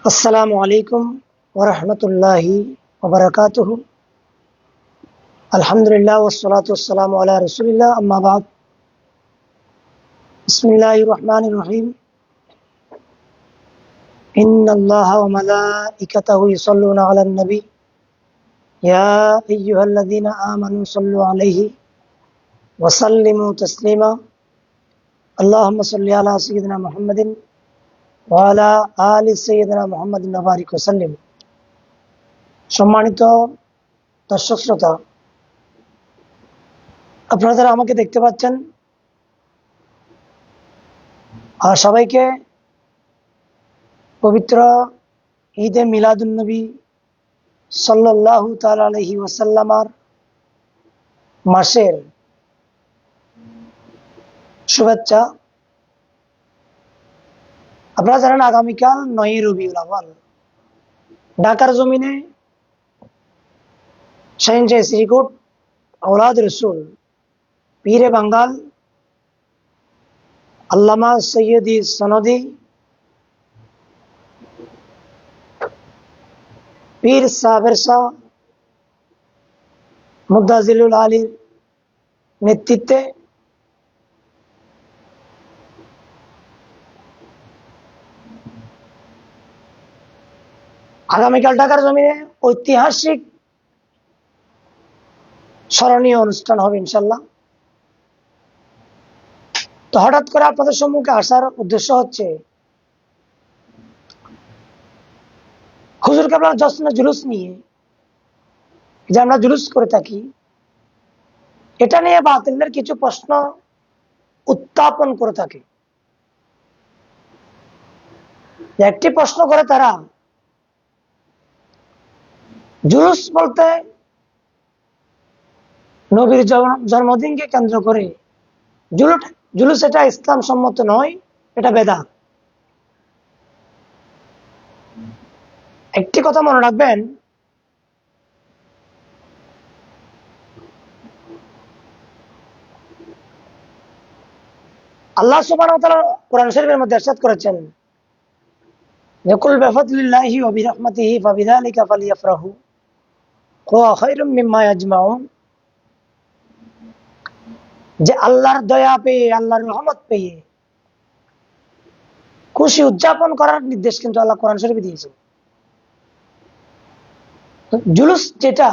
अस्सलामु अलैकुम वरहमतुल्लाहि वबरकातुहु। अल्हम्दुलिल्लाह वस्सलातु वस्सलामु अला रसूलिल्लाह अम्मा बाद। बिस्मिल्लाहिर रहमानिर रहीम। इन्नल्लाहा व मलाइकतहु युसल्लूना अलन नबी या अय्युहल्लज़ीना आमनू सल्लु अलैहि व सल्लिमू तस्लीमा। अल्लाहुम्मा सल्लि अला सय्यिदिना मुहम्मदिन व अला आलि सय्यिदिना मुहम्मदिन व बारिक वसल्लिम। সম্মানিত দর্শক শ্রোতা, আপনারা যারা আমাকে দেখতে পাচ্ছেন, আর সবাইকে পবিত্র ঈদে মিলাদুন্নবী সাল্লাল্লাহু তাআলা আলাইহি ওয়াসাল্লামার মাসের শুভেচ্ছা। আপনারা জানেন আগামীকাল ৯ রবিউল আউয়াল ঢাকার জমিনে শাহিনশাহ শ্রীকোট আওলাদ রসুল পীরে বাঙ্গাল আল্লামা সৈয়দি সনদি পীর সাবের শাহ মুদাজিলুল আলীর নেতৃত্বে আগামীকাল ঢাকার জমিনে ঐতিহাসিক স্মরণীয় অনুষ্ঠান হবে ইনশাল্লাহ। তো হঠাৎ করে আপনাদের সম্মুখে আসার উদ্দেশ্য হচ্ছে হুজুর কেবলার জশ্নে জুলুস নিয়ে যে আমরা জুলুস করে থাকি, এটা নিয়ে বাতিলের কিছু প্রশ্ন উত্থাপন করে থাকে। একটি প্রশ্ন করে তারা, জুলুস বলতে নবীর জন্মদিনকে কেন্দ্র করে জুলুস এটা ইসলাম সম্মত নয়, এটা বেদাত। একটি কথা মনে রাখবেন, আল্লাহ সুবহানাহু ওয়া তাআলা কোরআন শরীফের মধ্যে ইরশাদ করেছেন, কুল বিফাদলিল্লাহি ওয়া বিরাহমাতিহি ফাবিযালিকা ফালইফরাহু হুয়া খায়রুম মিম্মা ইয়াজমাউন। যে আল্লাহর দয়া পেয়ে, আল্লাহর রহমত পেয়ে খুশি উদযাপন করার নির্দেশ কিন্তু আল্লাহ কোরআন শরীফে দিয়েছেন। জুলুস যেটা,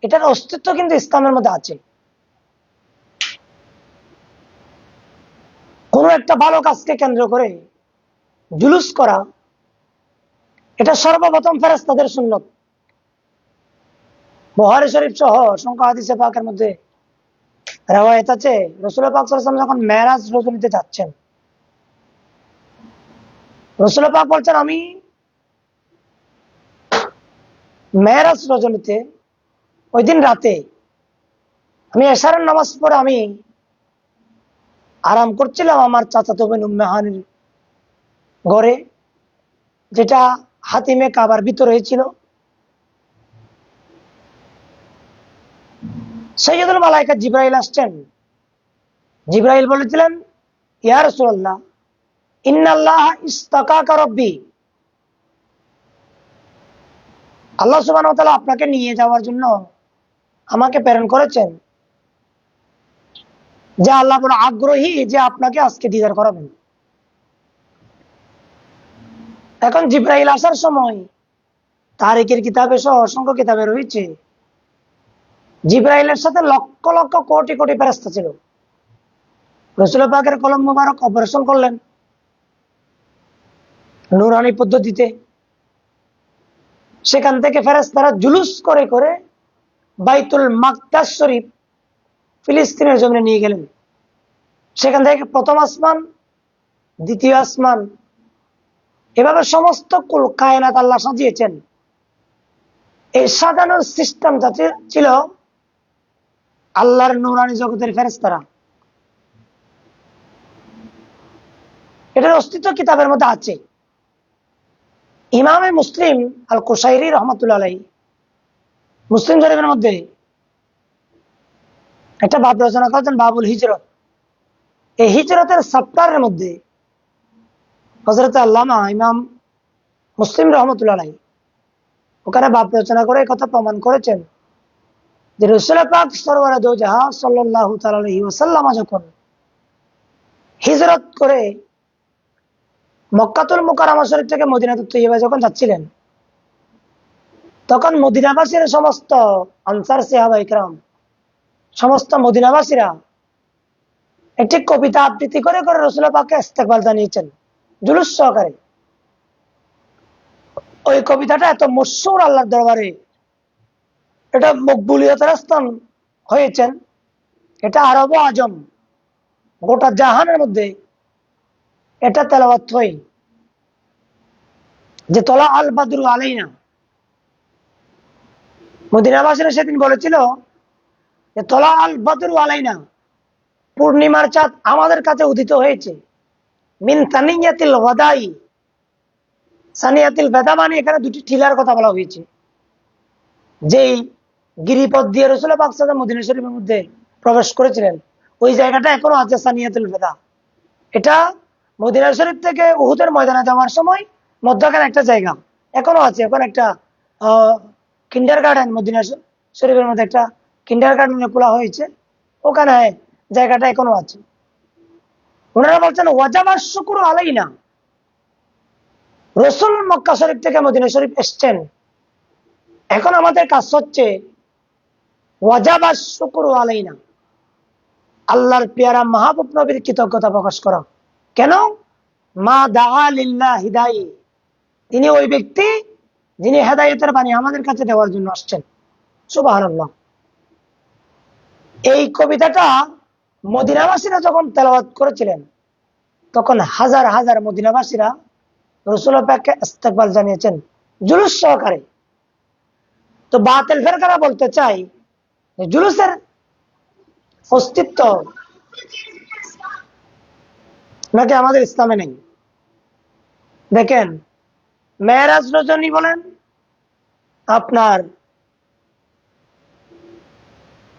এটার অস্তিত্ব কিন্তু ইসলামের মধ্যে আছে। কোন একটা ভালো কাজকে কেন্দ্র করে জুলুস করা, এটা সর্বপ্রথম ফেরেশতাদের সুন্নত। বুখারী শরীফ সহ অসংখ্য হাদিসে পাকের মধ্যে রওয়ায়াত আছে, রাসূল পাক সাল্লাল্লাহু আলাইহি ওয়াসাল্লাম যখন মেরাজ রজনীতে যাচ্ছেন, রাসূল পাক বলছেন, আমি মেরাজ রজনীতে ওই দিন রাতে আমি এশারের নামাজ পড়ে আমি আরাম করছিলাম আমার চাচাতো বোন উম্মে হানির ঘরে, যেটা হাতিমে কাবার ভিতরে ছিল। সাইয়্যিদুল মালায়েকা জিবরাইল আসছেন। জিবরাইল বলেছিলেন, ইয়া রাসূলুল্লাহ, ইন্নাল্লাহা ইস্তাকাকা রাব্বি, আল্লাহ সুবহানাহু ওয়া তাআলা আপনাকে নিয়ে যাওয়ার জন্য আমাকে প্রেরণ করেছেন, যে আল্লাহ বড় আগ্রহী যে আপনাকে আজকে দিদার করাবেন। এখন জিবরাইল আসার সময় তারিখের কিতাবে সহ অসংখ্য কিতাবে রয়েছে, জিবরাইলের সাথে লক্ষ লক্ষ কোটি কোটি ফেরেশতা ছিল। রাসূল পাকের কলম মোবারক অপারেশন করলেন নূরানী পদ্ধতিতে। সেখান থেকে ফেরেশতারা জুলুস করে করে বাইতুল মাকদাস শরীফ ফিলিস্তিনের জমিনে নিয়ে গেলেন। সেখান থেকে প্রথম আসমান, দ্বিতীয় আসমান, এভাবে সমস্ত কুল কায়নাত আল্লাহ সাজিয়েছেন। এই সাজানোর সিস্টেম যাতে ছিল আল্লাহর নূরানী জগতের ফেরেশতারা। এটার অস্তিত্ব কিতাবের মধ্যে আছে। ইমামে মুসলিম আল কুশাইরি রহমাতুল্লাহ আলাইহি মুসলিম শরীফের মধ্যে একটা বাব রচনা করেছেন, বাবুল হিজরত। এই হিজরতের চ্যাপ্টারের মধ্যে হযরত আল্লামা ইমাম মুসলিম রহমতুল্লাহ আলাইহি ওখানে বাপ রচনা করে কথা প্রমাণ করেছেন যে রাসূল পাক সরওয়ারে দো জাহান সাল্লাল্লাহু তাআলা আলাইহি ওয়াসাল্লাম যখন হিজরত করে মক্কাতুল মুকাররমা শরীফ থেকে মদিনাতুত তৈয়বা যখন যাচ্ছিলেন, তখন মদিনাবাসীর সমস্ত আনসার সাহাবা ইকরাম, সমস্ত মদিনাবাসীরা একটি কবিতা আবৃত্তি করে করে রাসূল পাককে ইস্তেকবাল জানিয়েছেন জুলুস সহকারে। ওই কবিতাটা এত মশহুর আল্লাহর দরবারে, এটা মকবুলিয়তের স্থান হয়েছেন। এটা আরব ও আজম গোটা জাহানের মধ্যে এটা তেলাওয়াত হয় যে তলা আল বাদরু আলাইনা। মদিনাবাসীরা সেদিন বলেছিল যে তলা আল বাদরু আলাইনা, পূর্ণিমার চাঁদ আমাদের কাছে উদিত হয়েছে। মিন সানিয়াতিল ওয়াদাই, সানিয়াতিল বেদা মানে এখানে দুটি টিলার কথা বলা হয়েছে। যেই গিরিপথ দিয়ে রাসূল পাক সাল্লাল্লাহু আলাইহি ওয়াসাল্লাম মদিনা শরীফের মধ্যে প্রবেশ করেছিলেন, ওই জায়গাটা এখনো আছে, সানিয়াতুল বেদা। এটা মদিনা শরীফ থেকে উহুদের ময়দানে যাওয়ার সময় মধ্যখানে একটা জায়গা এখনো আছে। এখন একটা কিন্ডার গার্ডেন মদিনা শরীফের মধ্যে একটা কিন্ডার গার্ডেন খোলা হয়েছে, ওখানে জায়গাটা এখনো আছে। ওনারা বলছেন ওয়াজাবা শুকরু আলাইনা, রাসূল মক্কা শরীফ থেকে মদিনা শরীফ এসছেন, এখন আমাদের কাজ হচ্ছে ওয়াজাবা শুকরু আলাইনা, আল্লাহর পেয়ারা মাহবুব নবীর কৃতজ্ঞতা প্রকাশ করা। কেন? মা দাআ লিল্লাহ হিদায়ী, তিনি ওই ব্যক্তি যিনি হেদায়েতের বাণী আমাদের কাছে দেওয়ার জন্য আসছেন। সুবহানাল্লাহ। এই কবিতাটা মদিনাবাসীরা যখন তেলাওয়াত করেছিলেন, তখন হাজার হাজার মদিনাবাসীরা রাসূল পাককে ইস্তেকবাল জানিয়েছেন জুলুস সহকারে। তো বাতিল ফেরকারা বলতে চাই যে জুলুসের অস্তিত্ব নাকি আমাদের ইসলামে নেই। দেখেন, মেরাজ রজনী বলেন, আপনার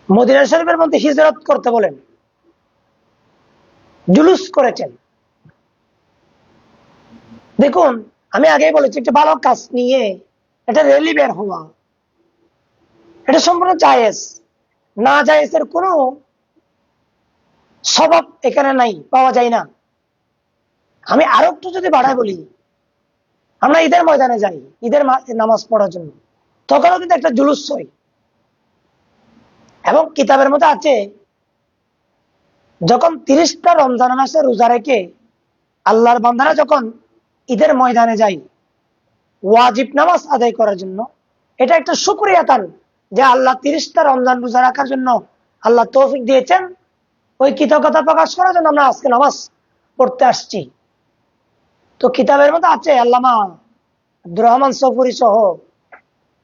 মদিনা শরীফের মধ্যে হিজরত করতে বলেন, জুলুস করেছেন। দেখুন, আমি আগেই বলেছি একটা ভালো কাজ নিয়ে এটা রেলি বের হওয়া, এটা সম্পূর্ণ জায়েজ। না জায়েজের কোনো সবব এখানে নাই, পাওয়া যায় না। আমি আরো একটু যদি বাড়ায় বলি, আমরা ঈদের ময়দানে যাই ঈদের নামাজ পড়ার জন্য, তখনও কিন্তু একটা জুলুস হয়। এবং কিতাবের মধ্যে আছে, যখন 30টা রমজান মাসে রোজা রেখে আল্লাহর বান্দারা যখন ঈদের ময়দানে যায় ওয়াজিব নামাজ আদায় করার জন্য, এটা একটা শুকরিয়া তান যে আল্লাহ 30টা রমজান রোজা রাখার জন্য আল্লাহ তৌফিক দিয়েছেন। ওই কৃতজ্ঞতা প্রকাশ করার জন্য আমরা আজকে নামাজ পড়তে আসছি। তো কিতাবের মধ্যে আছে, আল্লামা আব্দুর রহমান সফুরি সহ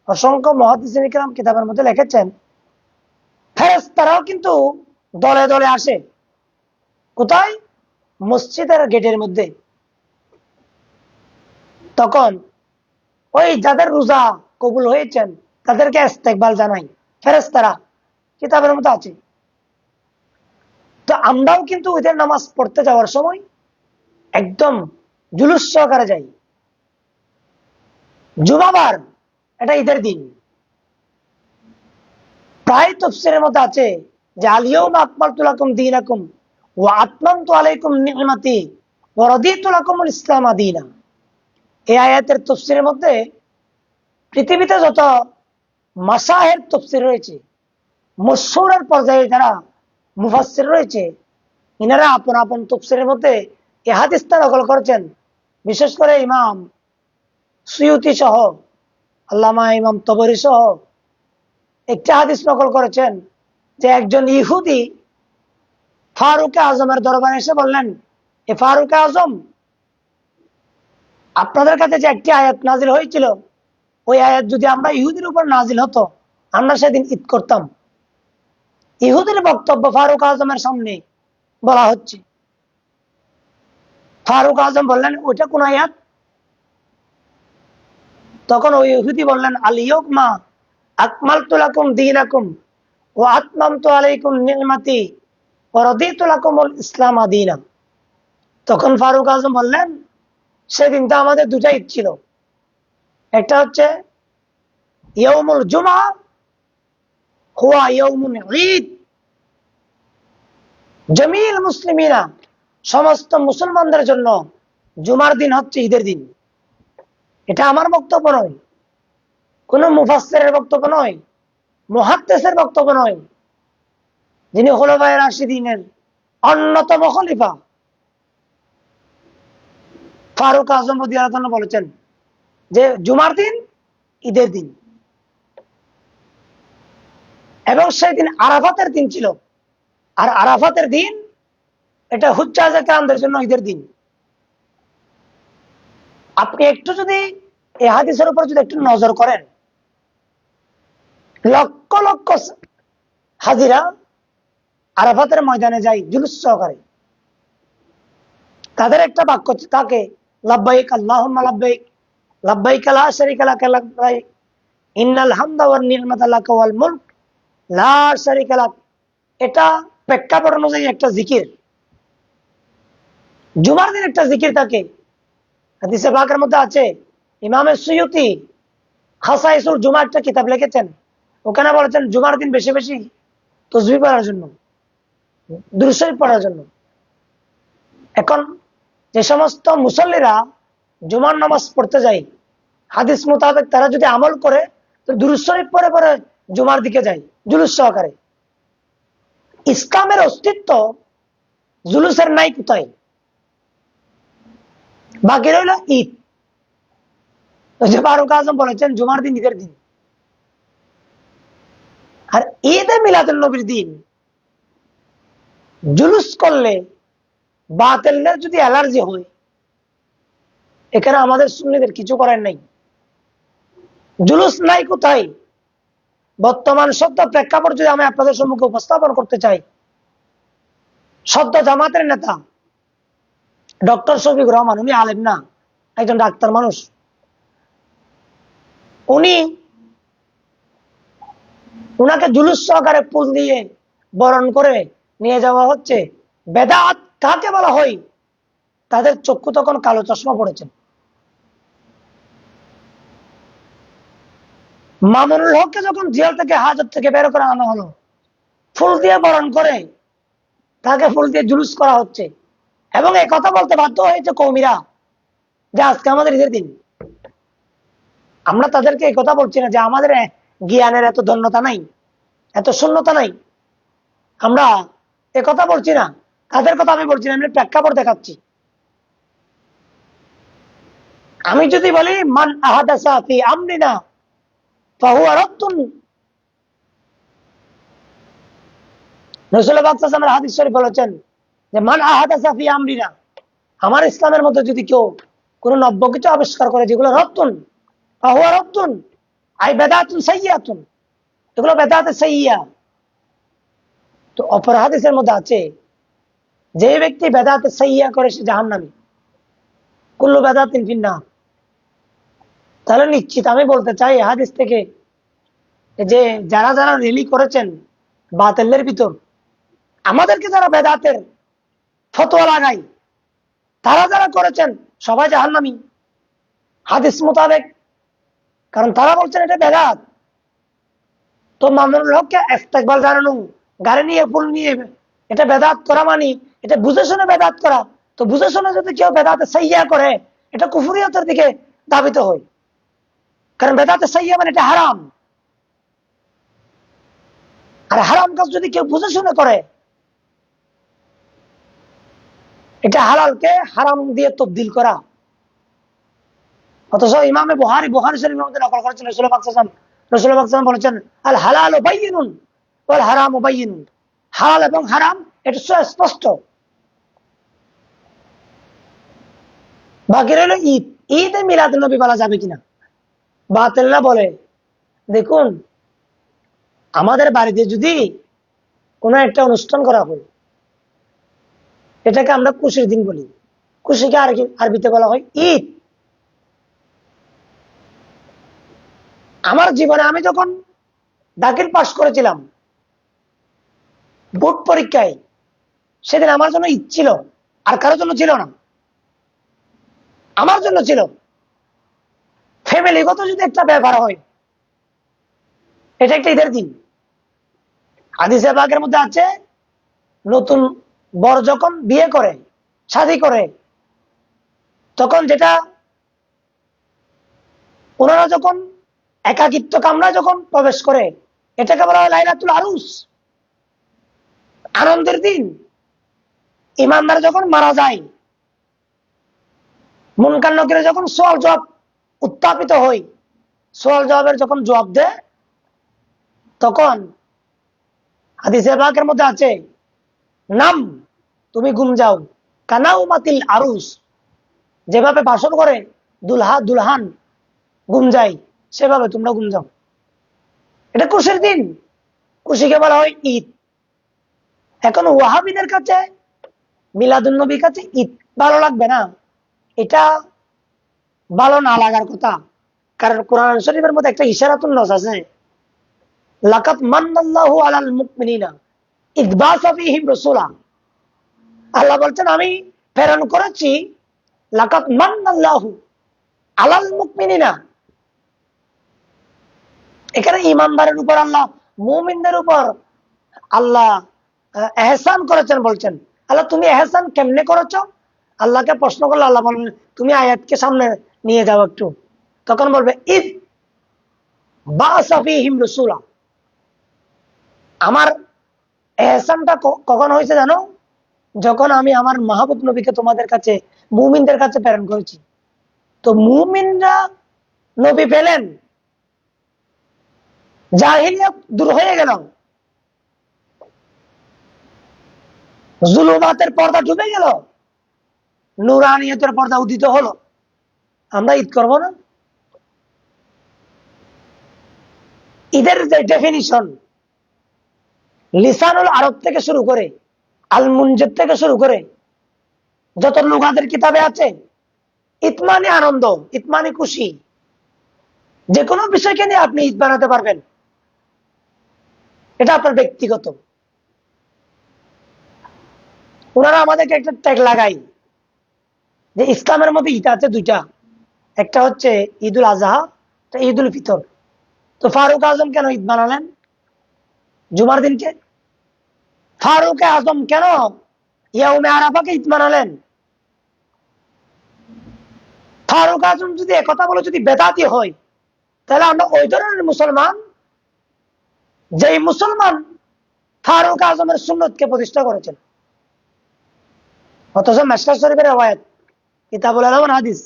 অসংখ্য মুহাদ্দিসিন কিরাম কিতাবের মধ্যে লিখেছেন, ফেরেশতারাও কিন্তু দলে দলে আসে। কোথায়? মসজিদের গেটের মধ্যে। তখন ওই যাদের রোজা কবুল হয়েছেন তাদেরকে ইস্তেকবাল জানাই ফেরেশতারা, কিতাবের মধ্যে আছে। তো আমরাও কিন্তু ঈদের নামাজ পড়তে যাওয়ার সময় একদম জুলুস সহকারে যাই। জুমাবার এটা ঈদের দিন, প্রায় তাফসীরের মধ্যে আছে যে আল ইয়াউমা আকমালতু লাকুম দীনাকুম ওয়া আতমামতু আলাইকুম নি'মাতি ওয়া রাদিতু লাকুমুল ইসলাম দীনা। এই আয়াতের তাফসীরের মধ্যে পৃথিবীতে যত মাসাহের তাফসীর রয়েছে, মশহুরের পর্যায়ে যারা মুফাসসির রয়েছে, ইনারা আপন আপন তাফসীরের মধ্যে এই হাদিসটা নকল করেছেন। বিশেষ করে ইমাম সুয়ুতি সহ, আল্লামা ইমাম তবরী সহ একটা হাদিস নকল করেছেন যে একজন ইহুদি ফারুক আজমের দরবারে এসে বললেন, এ ফারুক আজম, আপনাদের কাছে যে একটি আয়াত নাজিল হয়েছিল, ওই আয়াত যদি আমরা ইহুদির উপর নাজিল হতো, আমরা সেদিন ঈদ করতাম। ইহুদির বক্তব্য ফারুক আজমের সামনে বলা হচ্ছে। ফারুক আজম বললেন, ওইটা কোন আয়াত? তখন ওই ইহুদি বললেন, আল ইয়াউমা আকমালতু লাকুম দীনাকুম ওয়া আতমামতু আলাইকুম নি'মাতি ওয়া রাদিতু লাকুমুল ইসলাম দীনা। তখন ফারুক আজম বললেন, সেদিন তো আমাদের দুটা ঈদ ছিল, একটা হচ্ছে ইয়াউমুল জুমআ হুয়া ইয়াউমুন ঈদ, জামিল মুসলিমিনা, সমস্ত মুসলমানদের জন্য জুমার দিন হচ্ছে ঈদের দিন। এটা আমার বক্তব্য নয়, কোন মুফাসসিরের বক্তব্য নয়, মুহাদ্দিসের বক্তব্য নয়, যিনি খুলাফায়ে রাশিদিনের অন্যতম খলিফা ফারুক আজম রাদিয়াল্লাহু আনহু বলেছেন যে জুমার দিন ঈদের দিন, এবং সেই দিন আরাফাতের দিন ছিল। আর আরাফাতের দিন এটা হুজ্জাজে কিরামদের জন্য ঈদের দিন। আপনি একটু যদি এই হাদিসের উপর যদি একটু নজর করেন, লক্ষ লক্ষ হাজিরা আরাফাতের ময়দানে যায় জুলুস সহকারে। তাদের একটা বাক্য থাকে, লাব্বাইক আল্লাহুম্মা লাব্বাইক, লাব্বাইক লা শারীকা লাক লাব্বাইক, ইন্নাল হামদা ওয়ান নি'মাতা লাকা ওয়াল মুলক লা শারীকা লাক। এটা প্রেক্ষাপট অনুযায়ী একটা জিকির। জুমার দিন একটা জিকির থাকে, হাদিসে পাকের মধ্যে আছে। ইমাম সুয়ুতি খাসাইসুল জুমা একটা কিতাব লিখেছেন, ওখানে বলেছেন জুমার দিন বেশি বেশি তাসবিহ পড়ার জন্য, দুরূদ শরীফ পড়ার জন্য। এখন যে সমস্ত মুসল্লিরা জুমার নামাজ পড়তে যায়, হাদিস মোতাবেক তারা যদি আমল করে তো দুরূদ শরীফ পড়ে পড়ে জুমার দিকে যায় জুলুস সহকারে। ইসলামের অস্তিত্ব জুলুসের নাই কোথায়? বাকি রইল ঈদ। ফারুক আজম বলেছেন জুমার দিন ঈদের দিন। আর ঈদে মিলাদুন নবীর দিন জুলুস করলে বাতিলের যদি অ্যালার্জি হয়, এখানে আমাদের সুন্নিদের কিছু করার নাই। জুলুস নাই কোথায়? বর্তমান সত্য প্রেক্ষাপট যদি আমি আপনাদের সম্মুখে উপস্থাপন করতে চাই, সদ্য জামাতের নেতা ডক্টর শফিকুর রহমান, উনি আলেম না, একজন ডাক্তার মানুষ। উনাকে জুলুস সহকারে ফুল দিয়ে বরণ করে নিয়ে যাওয়া হচ্ছে। বেদাত কাকে বলা হয়? তাদের চক্ষু তখন কালো চশমা পড়েছেন। মামুনুল হককে যখন জেল থেকে হাজত থেকে বের করে আনা হলো, ফুল দিয়ে বরণ করে তাকে ফুল দিয়ে জুলুস করা হচ্ছে, এবং এই কথা বলতে বাধ্য হয়েছে কৌমিরা যে আজকে আমাদের ঈদের দিন। আমরা তাদেরকে এই কথা বলছি না যে আমাদের জ্ঞানের এত ধন্যতা নাই, এত শূন্যতা নাই, আমরা এ কথা বলছি না, তাদের কথা আমি বলছি না, আমি প্রেক্ষাপট দেখাচ্ছি। আমি যদি বলি মান আহাদাসা ফি আমরিনা ফাহুয়া রাদ্দুন, রাসূল পাক সাল্লাল্লাহু আলাইহি ওয়াসাল্লাম হাদিস শরীফ বলেছেন যে মান আহাদাসা ফি আমরিনা, আমার ইসলামের মধ্যে যদি কেউ কোন নব্য কিছু আবিষ্কার করে যেগুলো রাদ্দুন, ফাহুয়া রাদ্দুন আই বিদআতুন সাইয়্যাতুন, এগুলো বেদাতে সাইয়্যা। তো অপর হাদিসের মধ্যে আছে যে ব্যক্তি বেদাতে সাইয়্যা করে সে জাহান্নামী, কুল্লু বেদাতিন ফিন্নার। তাহলে নিশ্চিত আমি বলতে চাই হাদিস থেকে যে যারা যারা রিলি করেছেন বাতিলের ভিতর, আমাদেরকে যারা বেদাতের ফতোয়া লাগাই, তারা যারা করেছেন সবাই জাহান্নামী হাদিস মোতাবেক, কারণ তারা বলছেন এটা বেদাত। তো মামুনুল হককে ইস্তেকবাল জানানো, গাড়ি নিয়ে ফুল নিয়ে এটা বেদাত করা, মানে এটা বুঝে শুনে বেদাত করা। তো বুঝে শুনে যদি কেউ বেদাতে সাইয়্যা করে, এটা কুফরিয়তের দিকে ধাবিত হয়, কারণ বেদাতে সাইয়্যা মানে এটা হারাম। আর হারাম কাজ যদি কেউ বুঝে শুনে করে, এটা হালালকে হারাম দিয়ে তবদিল করা। অথচ ইমামে বুখারী শরীফের মধ্যে নকল করেছেন রাসূল পাক সাল্লাল্লাহু আলাইহি ওয়াসাল্লাম বলেছেন আল হালালু বাইয়িনুন ওয়াল হারামু বাইয়িনুন, হালাল এবং হারাম এটা স্পষ্ট। বাকি রইল ঈদ। ঈদে মিলাদুন নবী বলা যাবে কিনা? বাতিলরা বলে, দেখুন আমাদের বাড়িতে যদি কোনো একটা অনুষ্ঠান করা হয়, এটাকে আমরা খুশির দিন বলি। খুশিকে আরবিতে বলা হয় ঈদ। আমার জীবনে আমি যখন দাখিল পাস করেছিলাম বোর্ড পরীক্ষায়, সেদিন আমার জন্য ঈদ ছিল, আর কারোর জন্য ছিল না, আমার জন্য ছিল। ফ্যামিলি ফ্যামিলিগত যদি একটা ব্যাপার হয়, এটা একটা ঈদের দিন। হাদিসে পাকের মধ্যে আছে, নতুন বর যখন বিয়ে করে, শাদী করে, তখন যেটা ওনারা যখন একাকিত্ব কামরায় যখন প্রবেশ করে, এটাকে বলা হয় লাইলাতুল আরুস, আনন্দের দিন। ইমানদার যখন মারা যায়, মুনকার নকিরে যখন সওয়াল জবাব উত্থাপিত হয়, সওয়াল জবাবের যখন জবাব দেয়, তখন হাদিসে পাকের মধ্যে আছে, নাম, তুমি ঘুম যাও, কানাউমাতিল আরুস, যেভাবে ভাষণ করে দুলহা দুলহান ঘুম যায়, সেভাবে তোমরা ঘুম যাও। এটা খুশির দিন, খুশিকে বলা হয় ঈদ। এখন ওয়াহাবিদের কাছে, মিলাদুন নবীর কাছে ঈদ ভালো লাগবে না, এটা ভালো না লাগার কথা। কারণ কোরআন শরীফের মধ্যে একটা ইশারাতুন নস আছে, লাকাত মান্নাল্লাহু আলাল মুমিনিনা ইয বাসা ফীহিম রাসূলা। আল্লাহ বলছেন, আমি প্রেরণ করেছি, লাকাত মান্নাল্লাহু আলাল মুমিনিনা, এখানে ইমানদারের উপর আল্লাহ, মুমিনদের উপর আল্লাহ এহসান করেছেন বলছেন। আল্লাহ তুমি এহসান কেমনে করেছো? আল্লাহকে প্রশ্ন করলে আল্লাহ বলবেন, তুমি আয়াতকে সামনে নিয়ে যাও একটু। তখন বলবে, ঈদ বাসা ফীহিম রাসূলা, আমার এহসানটা কখন হয়েছে জানো? যখন আমি আমার মাহবুব নবীকে তোমাদের কাছে, মুমিনদের কাছে প্রেরণ করেছি। তো মুমিনরা নবী পেলেন, জাহিলিয়াত দূর হয়ে গেল, জুলুমাতের পর্দা ডুবে গেল, নূরানিয়তের পর্দা উদিত হলো। আমরা ঈদ করব না? ঈদের যে ডেফিনিশন, লিসানুল আরব থেকে শুরু করে, আল মুনজির থেকে শুরু করে, যত লুগাতের কিতাবে আছে, ঈদ মানে আনন্দ, ঈদ মানে খুশি। যে কোনো বিষয়কে নিয়ে আপনি ঈদ বানাতে পারবেন, এটা আপনার ব্যক্তিগত। ওনারা আমাদেরকে একটা ট্যাগ লাগাই যে ইসলামের মধ্যে ঈদ আছে দুইটা, একটা হচ্ছে ঈদুল আজহা, একটা ঈদুল ফিতর। তো ফারুক আজম কেন ঈদ বানালেন জুমার দিনকে? ফারুক আজম কেন ইয়াউমে আরাফাকে ঈদ বানালেন? ফারুক আজম যদি একথা বলে যদি বেদাতি হয়, তাহলে আমরা ওই ধরনের মুসলমান, যেই মুসলমান ফারুক আজমের সুন্নতকে প্রতিষ্ঠা করেছেন। অথচ মেশকাত শরীফের রওয়ায়াত, কিতাবুল আলম হাদিস,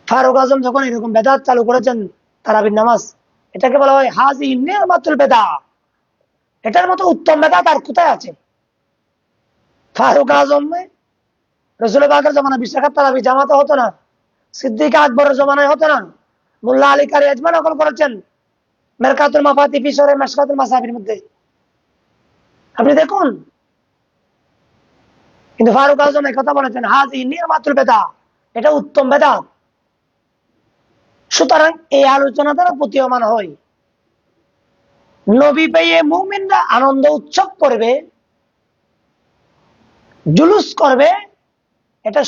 ফারুক আজম যখন এরকম বেদাত চালু করেছেন, তারাবির নামাজ, এটাকে বলা হয় হাজি নিয়ামাতুল বেদা, এটার মতো উত্তম বেদাত আর কোথায় আছে? ফারুক আজম রসুল পাকের জমানা 20 রাকাত তারাবি জামাতে হতো না, সিদ্দিক আকবরের জমানায় হতো না, মোল্লা আলী কারি আজমান নকল করেছেন মেরকাতুল মাফাতি ফি শরহ মিশকাতুল মাসাবির মধ্যে, আপনি দেখুন। কিন্তু ফারুক আজম এই কথা বলেছেন, হাজি নিয়ামাতুল বেদা, এটা উত্তম বেদাত। সুতরাং এই আলোচনা দ্বারা প্রতীয়মান হয়, নবী পেয়ে মুমিনরা আনন্দ উৎসব করবে, জুলুস করবে, এটা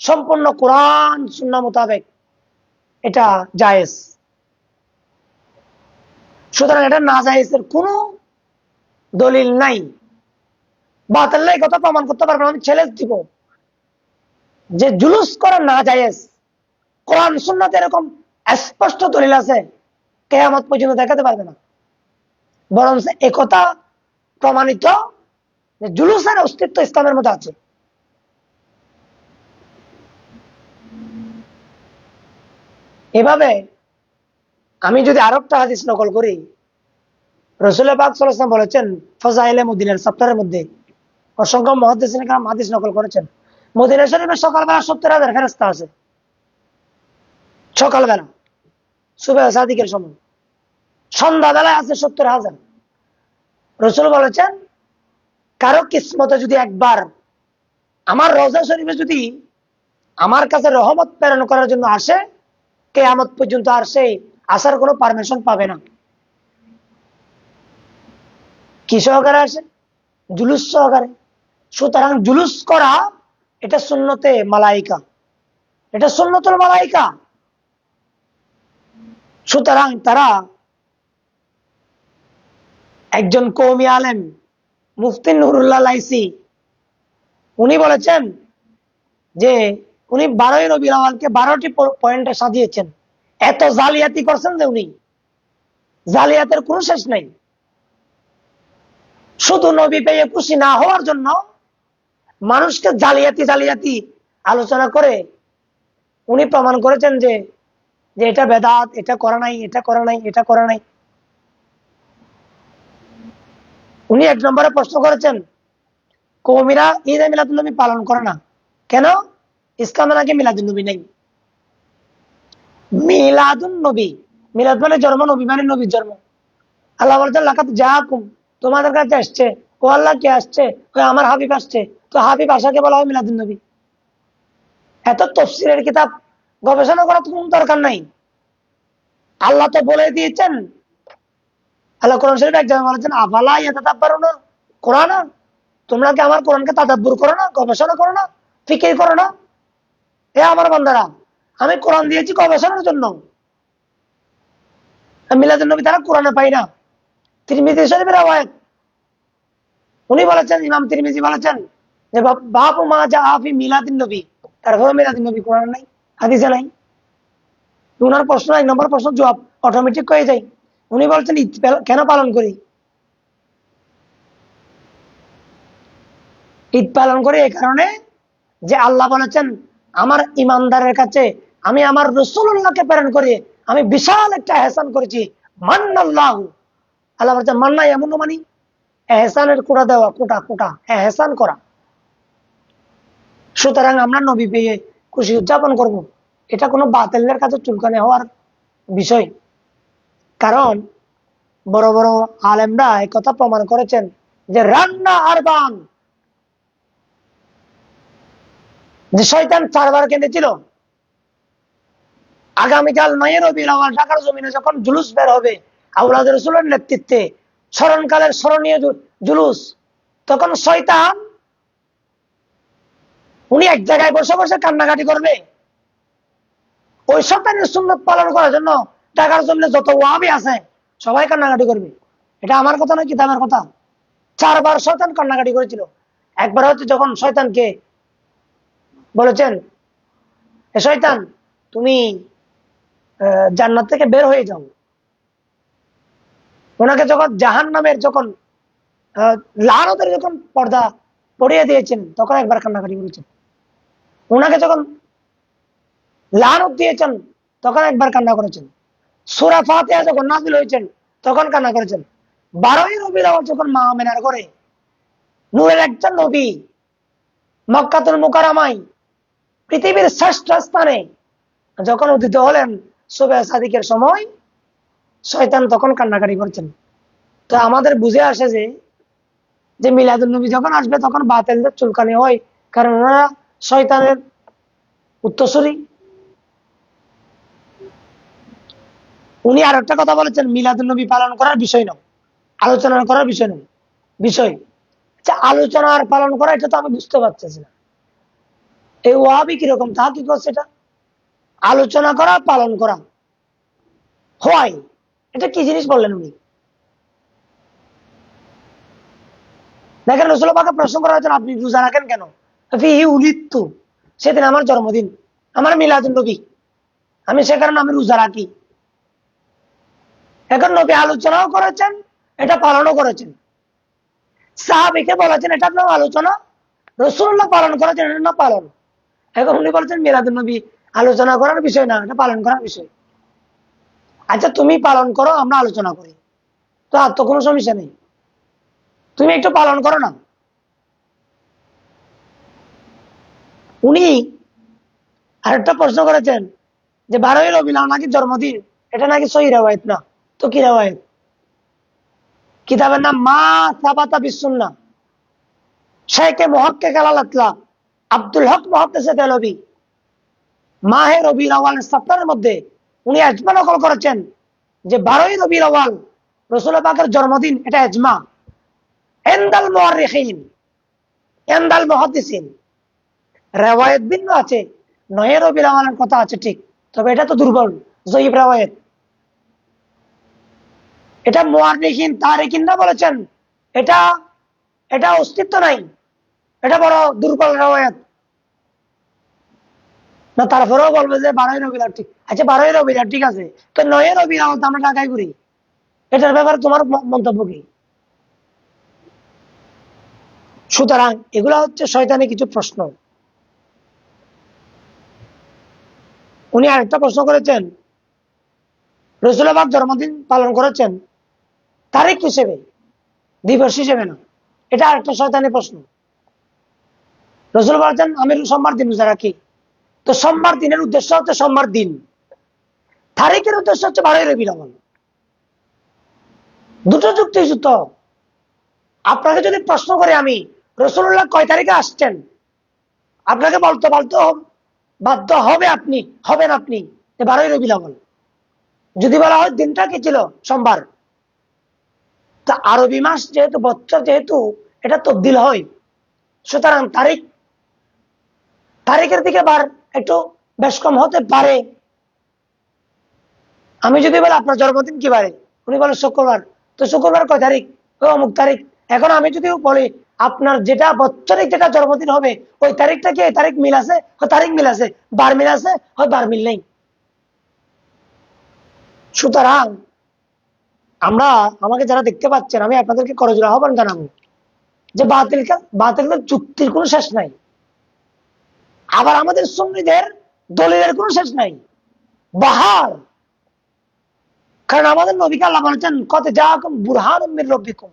সম্পূর্ণ কোরআন সুন্নাহ মোতাবেক এটা জায়েজ। সুতরাং এটা না জায়েজের কোনো দলিল নাই। বাতিল এই কথা প্রমাণ করতে পারবেন, আমি চ্যালেঞ্জ দিব যে জুলুস করা না জায়েজ, কোরআন সুন্নাতে এরকম স্পষ্ট দলিল আছে, কিয়ামত পর্যন্ত দেখাতে পারবে না। বরং একথা প্রমাণিত যে জুলুসের অস্তিত্ব ইসলামের মধ্যে আছে। এভাবে আমি যদি আরেকটা হাদিস নকল করি, রাসূল পাক সাল্লাল্লাহু আলাইহি ওয়াসাল্লাম বলেছেন ফাযাইলে মদিনার চ্যাপ্টারের মধ্যে, অসংখ্য মুহাদ্দিসিন کرام হাদিস নকল করেছেন, মদিনা শরীফে সকালবেলা 70,000 ফেরেশতা আছে। সকালবেলা সুবহে সাদিকের সময়, সন্ধ্যাবেলায় আছে 70,000। রাসূল বলেছেন, কারো কিসমতে যদি একবার আমার রওজা শরীফে যদি আমার কাছে রহমত প্রেরণ করার জন্য আসে, কিয়ামত পর্যন্ত আর সেই আসার কোনো পারমিশন পাবে না। কি সহকারে আসে? জুলুস সহকারে। সুতরাং জুলুস করা এটা সুন্নতে মালাইকা, এটা সুন্নতুল মালাইকা। সুতরাং তারা একজন কওমি আলেম মুফতি নুরুল্লাহ লাইসি উনি বলেছেন যে উনি 12ই রবিউল আউয়ালকে 12টি পয়েন্টে সাজিয়েছেন। এত জালিয়াতি করছেন যে উনি জালিয়াতের কোনো শেষ নাই। শুধু নবী পেয়ে খুশি না হওয়ার জন্য মানুষকে জালিয়াতি জালিয়াতি আলোচনা করে উনি প্রমাণ করেছেন যে যে এটা বেদাত, এটা করা নাই, এটা করা নাই, এটা করা নাই। উনি 1 নম্বরে প্রশ্ন করেছেন কওমিরা ঈদে মিলাদুন নবী পালন করে না কেন? ইসলামে নাকি মিলাদুন নবী নাই। মিলাদুন নবী, মিলাদ মানে জন্ম, নবী মানে নবীর জন্ম। আল্লাহ বলছেন লাকাত জাআকুম, তোমাদের কাছে আসছে। ও আল্লাহ কে আসছে? আমার হাবিব আসছে। তো হাবিব আসাকে বলা হয় মিলাদুন নবী। এত তাফসীরের কিতাব গবেষণা করার কোনো দরকার নাই। আল্লাহ তো বলে দিয়েছেন। আল্লাহ কোরআন শরীফে এক জায়গায় বলেছেন আফালা ইয়াতাদাব্বারুনা কোরআন, তোমরা কি আমার কোরআনকে তাদাব্বুর করো না, গবেষণা করো না, ফিকির করো না? এ আমার বান্দারা, আমি কোরআন দিয়েছি গবেষণার জন্য। মিলাদুন নবী তারা কোরআনে পাই না। তিরমিজি শরীফের রওয়ায়াত উনি বলেছেন, ইমাম তিরমিজি বলেছেন যে বাবু মা জাআ ফি মিলাদুন নবী, তারপরে মিলাদুন নবী কোরআনে নাই, হাদিসে নাই। উনার প্রশ্ন 1 নম্বর প্রশ্ন জবাব অটোমেটিক হয়ে যায়। উনি বলছেন ঈদ কেন পালন করি? ঈদ পালন করি এই কারণে যে আল্লাহ বলেছেন আমার ইমানদারের কাছে আমি আমার রাসূলুল্লাহকে প্রেরণ করে আমি বিশাল একটা এহসান করেছি। মান্নাল্লাহু, আল্লাহ বলেছেন মান্না এমন মানে এহসানের কোটা দেওয়া, কোটা কোটা এহসান করা। সুতরাং আমরা নবী পেয়ে খুশি উদযাপন করব, এটা কোনো বাতিলের কাছে চুলকানি হওয়ার বিষয়। কারণ বড় বড় আলেমরা এই কথা প্রমাণ করেছেন যে রান্না আর বান, যে শয়তান 4 বার কেঁদেছিল। আগামীকাল 9 রবিউল আউয়াল ঢাকার জমিনে যখন জুলুস বের হবে আওলাদ রাসূলের নেতৃত্বে, স্মরণকালের স্মরণীয় জুলুস, তখন শয়তান উনি এক জায়গায় বসে বসে কান্নাকাটি করবে। ওই শয়তানের সুন্নাত পালন করার জন্য ঢাকার জমিনে যত ওয়াহাবি আছে সবাই কান্নাকাটি করবে। এটা আমার কথা নয়, কিতাবের কথা। 4 বার শয়তান কান্নাকাটি করেছিল। একবার হচ্ছে যখন শয়তানকে বলেছেন এ শয়তান তুমি জান্নাত থেকে বের হয়ে যাও। ওনাকে যখন জাহান্নামের যখন লানতের যখন পর্দা পড়িয়ে দিয়েছেন তখন একবার কান্নাকাটি করেছেন। ওনাকে যখন লানত দিয়েছেন তখন একবার কান্না করেছেন। সূরা ফাতিহা যখন নাযিল হয়েছেন তখন কান্না করেছেন। 12ই রবিউল আউয়াল যখন মা আমেনার ঘরে নূরের একজন নবী মক্কাতুল মুকাররমায় পৃথিবীর শ্রেষ্ঠ স্থানে যখন উদিত হলেন সুবহে সাদিকের সময়, শয়তান তখন কান্নাকাটি করছেন। তো আমাদের বুঝে আসে যে মিলাদুন নবী যখন আসবে তখন বাতিলদের চুলকানি হয়, কারণ ওনারা শয়তানের উত্তরসূরি। উনি আর একটা কথা বলেছেন মিলাদুন নবী পালন করার বিষয় নয়, আলোচনা করার বিষয় নয়, বিষয় আচ্ছা আলোচনা আর পালন করা এটা তো আমি বুঝতে পারতেছি না। এই ওয়াহাবি কিরকম তা কি করছে? এটা আলোচনা করা পালন করা হয়, এটা কি জিনিস বললেন উনি? দেখেন রাসূল পাককে প্রশ্ন করা হয়েছে আপনি রোজা রাখেন কেন? ফিহি উলিদতু, সেদিন আমার জন্মদিন, আমার মিলাদুন নবী, আমি সে কারণে আমি রোজা রাখি। এখন নবী আলোচনাও করেছেন, এটা পালনও করেছেন। সাহাবীকে বলেছেন এটা আপনার আলোচনা, রাসূলুল্লাহ পালন করেছেন এটা না পালন। এখন উনি বলছেন মিলাদুন নবী আলোচনা করার বিষয় না, এটা পালন করার বিষয়। আচ্ছা তুমি পালন করো, আমরা আলোচনা করি, তো আর তো কোনো সমস্যা নেই। তুমি একটু পালন করো না। উনি আরেকটা প্রশ্ন করেছেন যে 12ই রবিউল আউয়াল নাকি জন্মদিন, এটা নাকি সহিহ riwayat না। তো কি riwayat? কিতাবের নাম মা সাবাতা বিসুন্নাহ, শাইখে মুহাক্কিক আল-আতলা আব্দুল হক মুহাদ্দিস দেহলভী মাহে রবিউল আউয়াল সপ্তাহের মধ্যে উনি ইজমা নকল করেছেন যে 12ই রবিউল আউয়াল রাসূল পাকের জন্মদিন, এটা ইজমা। ইনদাল মুআররিখিন, ইনদাল মুহাদ্দিসিন riwayat ভিন্ন আছে। 9 রবিউল আউয়ালের কথা আছে ঠিক, তবে এটা তো দুর্বল, যঈফ riwayat। এটা মুআররিখিন তারিখিনরা বলেছেন এটা এটা অস্তিত্ব নাই, এটা বড় দুর্বল রওয়ায়াত। না তারপরেও বলবে যে 12ই রবিউল আউয়াল ঠিক, আচ্ছা 12ই রবিউল আউয়াল ঠিক আছে, তো 9ই রবিউল আউয়াল তো আমরা ঢাকায় ঘুরি, এটার ব্যাপারে তোমার মন্তব্য কি? সুতরাং এগুলা হচ্ছে শয়তানি কিছু প্রশ্ন। উনি আরেকটা প্রশ্ন করেছেন, রাসূল পাক জন্মদিন পালন করেছেন তারিখ হিসেবে, দিবস হিসেবে না, এটা আরেকটা শয়তানি প্রশ্ন। রাসূল বলেছেন আমি সোমবার দিন রোজা রাখি, তো সোমবার দিনের উদ্দেশ্য হচ্ছে সোমবার দিন, তারিখের উদ্দেশ্য হচ্ছে 12ই রবিউল আউয়াল। দুটো যুক্তিযুক্ত। আপনাকে যদি প্রশ্ন করে আমি রাসূলুল্লাহ কয় তারিখে আসছেন, আপনাকে বলতে বলতে বাধ্য হবে আপনি, হবেন আপনি 12ই রবিউল আউয়াল। যদি বলা হয় দিনটা কি ছিল, সোমবার, তা আরবি মাস যেহেতু, বছর যেহেতু, এটা তবদিল হয়, সুতরাং তারিখের দিকে বার একটু বেশ কম হতে পারে। আমি যদি বলি আপনার জন্মদিন কি বারে, উনি বলেন শুক্রবার, তো শুক্রবার কয় তারিখ, ও অমুক তারিখ। এখন আমি যদি বলি আপনার যেটা বৎসরিক যেটা জন্মদিন হবে ওই তারিখটা কি, এই তারিখ মিল আছে, ও তারিখ মিল আছে, বার মিল আছে, হয় বার মিল নেই। সুতরাং আমরা, আমাকে যারা দেখতে পাচ্ছেন, আমি আপনাদেরকে করজোড়ে আহ্বান জানাবো যে বাতিলদের যুক্তির কোনো শেষ নাই, আবার আমাদের সুন্নিদের দলিলের কোনো শেষ নাই, বাহার। কারণ আমাদের নবীকে আল্লাহ বলেছেন কত জাআকুম বুরহানুম মির রাব্বিকুম,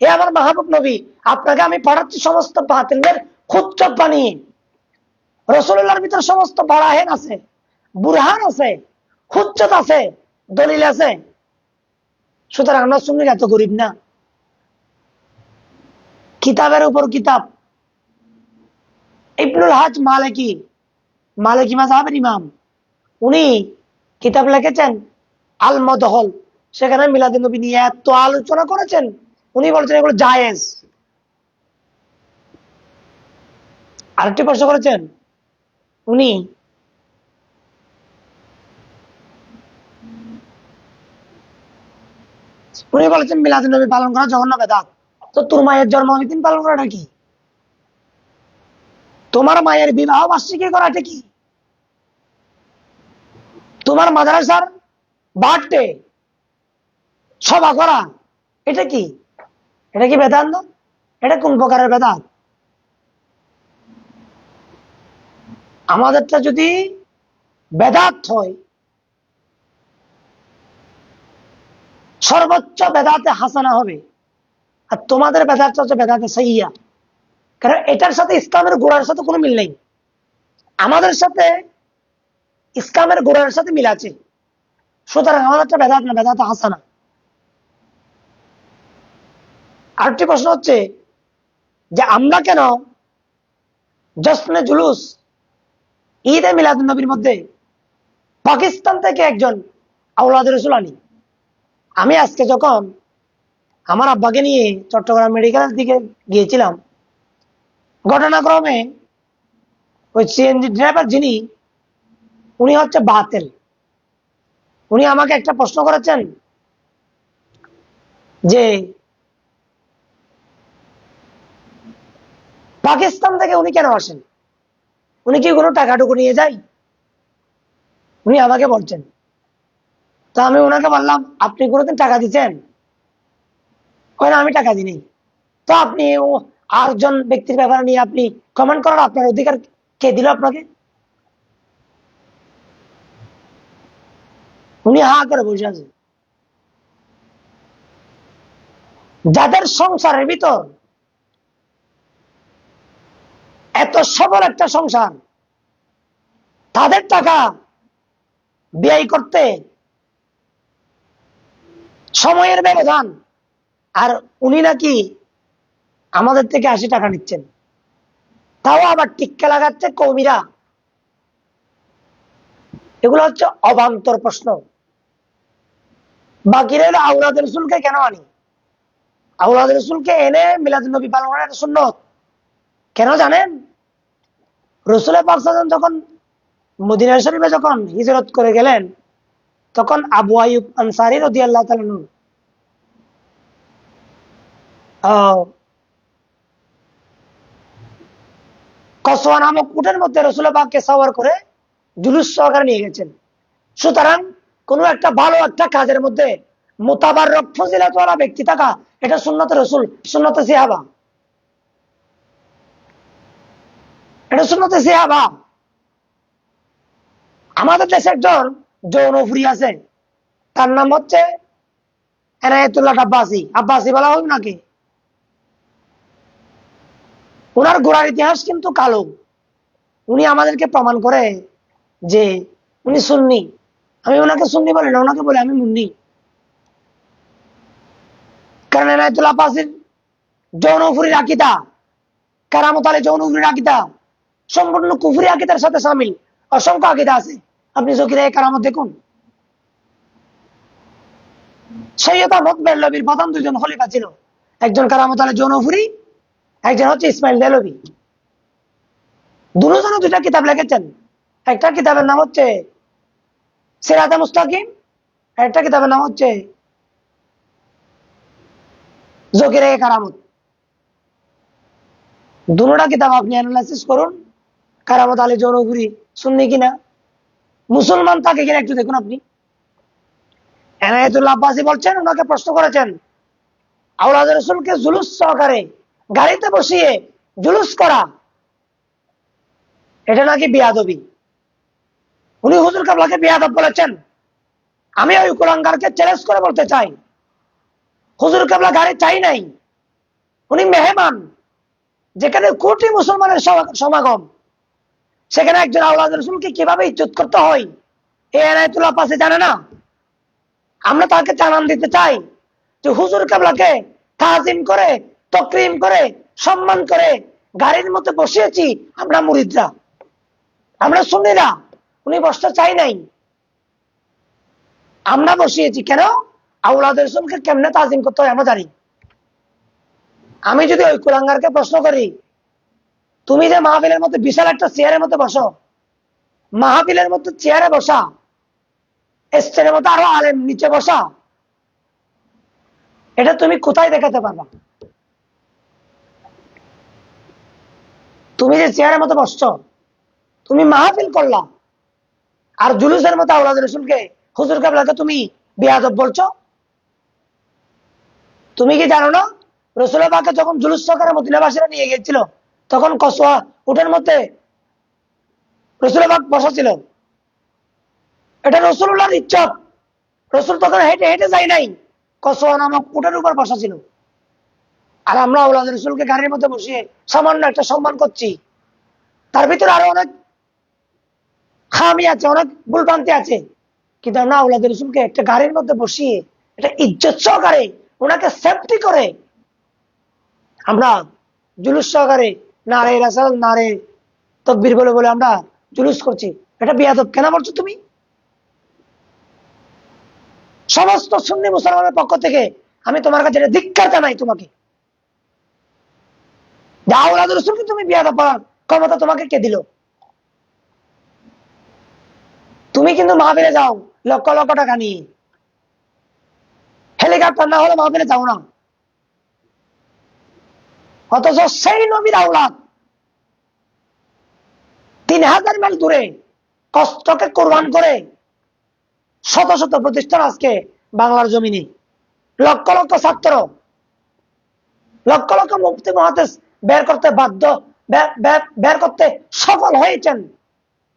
এ আমার মাহবুব নবী, আপনাকে আমি পড়াচ্ছি সমস্ত বাতিলদের খুজ্জত বানিয়ে। রাসূলুল্লাহর ভিতরে সমস্ত বারাহিন আছে, বুরহান আছে, খুজ্জত আছে, দলিল আছে। সুতরাং আমরা সুন্নিরা এত গরিব না, কিতাবের উপর কিতাব। ইবনুল হাজ মালিকি মাযহাবের ইমাম, উনি কিতাব লিখেছেন আল মদহল, সেখানে মিলাদুন নবী নিয়ে এত আলোচনা করেছেন। উনি বলছেন এগুলো জায়েজ। আরেকটি প্রশ্ন করেছেন উনি, উনি বলেছেন মিলাদুন নবী পালন করা জঘন্য বেদাত। তো তোর মায়ের জন্মদিন পালন করাটা কি? তোমার মায়ের বিবাহ বার্ষিকী করাটা কি? তোমার মাদ্রাসার বার্থডে সভা করা, এটা কি? এটা কি বেদাত না? এটা কোন প্রকারের বেদাত? আমাদেরটা যদি বেদাত হয়, সর্বোচ্চ বেদাতে হাসানা হবে, আর তোমাদের বেদাতটা হচ্ছে বেদাতে সাইয়্যা। কারণ এটার সাথে ইসলামের গোড়ার সাথে কোনো মিল নেই। আমাদের সাথে ইসলামের গোড়ার সাথে মিল আছে, সুতরাং আমাদেরটা বেদাত না, বেদাতে হাসানা। আরেকটি প্রশ্ন হচ্ছে যে আমরা কেন জশ্নে জুলুস, ঈদে মিলাদুন নবীর মধ্যে পাকিস্তান থেকে একজন আওলাদ রাসূল আনি? আমি আজকে যখন আমার আব্বাকে নিয়ে চট্টগ্রাম মেডিকেলের দিকে গিয়েছিলাম, ঘটনাক্রমে ওই সিএনজি ড্রাইভার যিনি, উনি হচ্ছে বাতিল। উনি আমাকে একটা প্রশ্ন করেছেন যে পাকিস্তান থেকে উনি কেন আসেন, উনি কি কোনো টাকাটুকু নিয়ে যায়? উনি আমাকে বলছেন। তো আমি ওনাকে বললাম আপনি কোনোদিন টাকা দিচ্ছেন? না আমি টাকা দিই। তো আপনি আরেকজন ব্যক্তির ব্যাপারে নিয়ে আপনি কমেন্ট করার আপনার অধিকার কে দিল আপনাকে? উনি হা করে বসে আছেন। যাদের সংসারের ভিতর এত সবল একটা সংসার, তাদের টাকা ব্যয় করতে সময়ের ব্যবধান, আর উনি নাকি আমাদের থেকে 80 টাকা নিচ্ছেন, তাও আবার টিক্কা লাগাচ্ছে কৌমিরা। এগুলো হচ্ছে অবান্তর প্রশ্ন। বাকি রইল আওলাদ রাসূলকে কেন আনি? আওলাদ রাসূলকে এনে মিলাদুন নবী পালন করা সুন্নত কেন জানেন? রাসূল পাক সাল্লাল্লাহু আলাইহি ওয়াসাল্লাম যখন মদিনা শরীফে যখন হিজরত করে গেলেন, তখন আবু আইয়ুব আনসারী রাদিয়াল্লাহু তাআলা আনহু কসওয়া নামক উটের মধ্যে রসুল পাককে সাওয়ার করে জুলুস সহকারে নিয়ে গেছেন। সুতরাং কোন একটা ভালো একটা কাজের মধ্যে মোতাবাররক ফজিলতওয়ালা ব্যক্তি থাকা, এটা সুন্নতে রসুল, সুন্নতে সিহাবা, এটা সুন্নতে সিহাবা। আমাদের দেশে একজন যৌনপুরী আছে, তার নাম হচ্ছে এনায়েতুল্লাহ আব্বাসী। আব্বাসী বলা হোক নাকি, ওনার গোড়ার ইতিহাস কিন্তু কালো। উনি আমাদেরকে প্রমাণ করে যে উনি সুন্নি। আমি ওনাকে সুন্নি বলি না, ওনাকে বলি আমি মুন্নি। কারণ এনায়েতুল্লাহ আব্বাসীর যৌনপুরীর আকিদা, কারামত আলী যৌনপুরীর আকিদা সম্পূর্ণ কুফরি আকিদার সাথে সামিল। অসংখ্য আকিদা আছে, আপনি জকিরা কারামত দেখুন। সৈয়দ আহমদ বেরলভির প্রধান দুজন খলিফা ছিল, একজন কারামত আলী যৌনপুরী, একজন হচ্ছে ইসমাইল দেহলভী। দুজনে দুটা কিতাব লিখেছেন। একটা কিতাবের নাম হচ্ছে সিরাতে মুস্তাকিম, একটা কিতাবের নাম হচ্ছে জকিরা কারামত। দুটা কিতাব আপনি অ্যানালাইসিস করুন, কারামত আলী যৌনপুরী সুন্নি কিনা, মুসলমান তাকে কিনা একটু দেখুন আপনি। এনায়েতুল্লাহ আব্বাসী বলছেন, ওনাকে প্রশ্ন করেছেন আওলাদ রসুলকে জুলুস সহকারে গাড়িতে বসিয়ে জুলুস করা, এটা নাকি বিয়াদবি। উনি হুজুর কাবলাকে বিয়াদব বলেছেন। আমি ওই কুলাঙ্গারকে চ্যালেঞ্জ করে বলতে চাই, হুজুর কাবলা গাড়ি চাই নাই, উনি মেহমান। যেখানে কোটি মুসলমানের সমাগম, সেখানে একজন আওলাদ রসুলকে কিভাবে ইজ্জত করতে হয় এই এনায়েতুল্লাহ আব্বাসী জানে না? আমরা তাকে জানান দিতে চাই যে হুজুর কাবলাকে তাজিম করে, তকরিম করে, সম্মান করে গাড়ির মধ্যে বসিয়েছি আমরা মুরিদরা, আমরা সুন্নিরা। উনি বসতে চাই নাই, আমরা বসিয়েছি। কেন? আওলাদ রসুলকে কেমনে তাজিম করতে হয় আমরা জানি। আমি যদি ওই কুলাঙ্গারকে প্রশ্ন করি, তুমি যে মাহফিলের মধ্যে বিশাল একটা চেয়ারের মধ্যে বসো, মাহফিলের মধ্যে চেয়ারে বসা, স্টেজের মধ্যে আরো আলেম নিচে বসা, এটা তুমি কোথায় দেখাতে পারবা? তুমি যে চেয়ারের মধ্যে বসছো, তুমি মাহফিল করলা, আর জুলুসের মতো আওলাদ রসুলকে, হুজুর কাবলাকে তুমি বেয়াদব বলছো। তুমি কি জানো না, রসুল পাককে যখন জুলুস সহকারে মদিনাবাসীরা নিয়ে গিয়েছিল, তখন কসওয়া উটের মধ্যে রসুল পাক বসা ছিল। এটা রসুল্লাহর ইজ্জত। রসুল তখন হেঁটে হেঁটে যায় নাই, কসওয়া নামক উটের উপর বসা ছিল। আর আমরা আওলাদ রসুলকে গাড়ির মধ্যে বসিয়ে সামান্য একটা সম্মান করছি। তার ভিতরে আরো অনেক খামি আছে, অনেক ভুলভ্রান্তি আছে, কিন্তু আমরা আওলাদ রসুলকে একটা গাড়ির মধ্যে বসিয়ে এটা ইজ্জত সহকারে, ওনাকে সেফটি করে আমরা জুলুস সহকারে নারে রাসাল, নারে তকবীর বলে বলে আমরা জুলুস করছি। এটা বিয়াদব কেন বলছো তুমি? সমস্ত সুন্নি মুসলমানের পক্ষ থেকে আমি তোমার কাছে ধিক্কার জানাই তোমাকে। আওলাদ রসুলকে তুমি বিয়াদব বলার ক্ষমতা তোমাকে কে দিল? তুমি কিন্তু মাহফিলে যাও লক্ষ লক্ষ টাকা নিয়ে, হেলিকপ্টার না হলে মাহফিলে যাও না। অথচ সেই নবীর আওলাদ 3000 মাইল দূরে কষ্টকে কোরবান করে শত শত প্রতিষ্ঠান আজকে বাংলার জমিনে, লক্ষ লক্ষ ছাত্র, লক্ষ লক্ষ মুফতি মুহাদ্দিস বের করতে বাধ্য, বের করতে সফল হয়েছেন।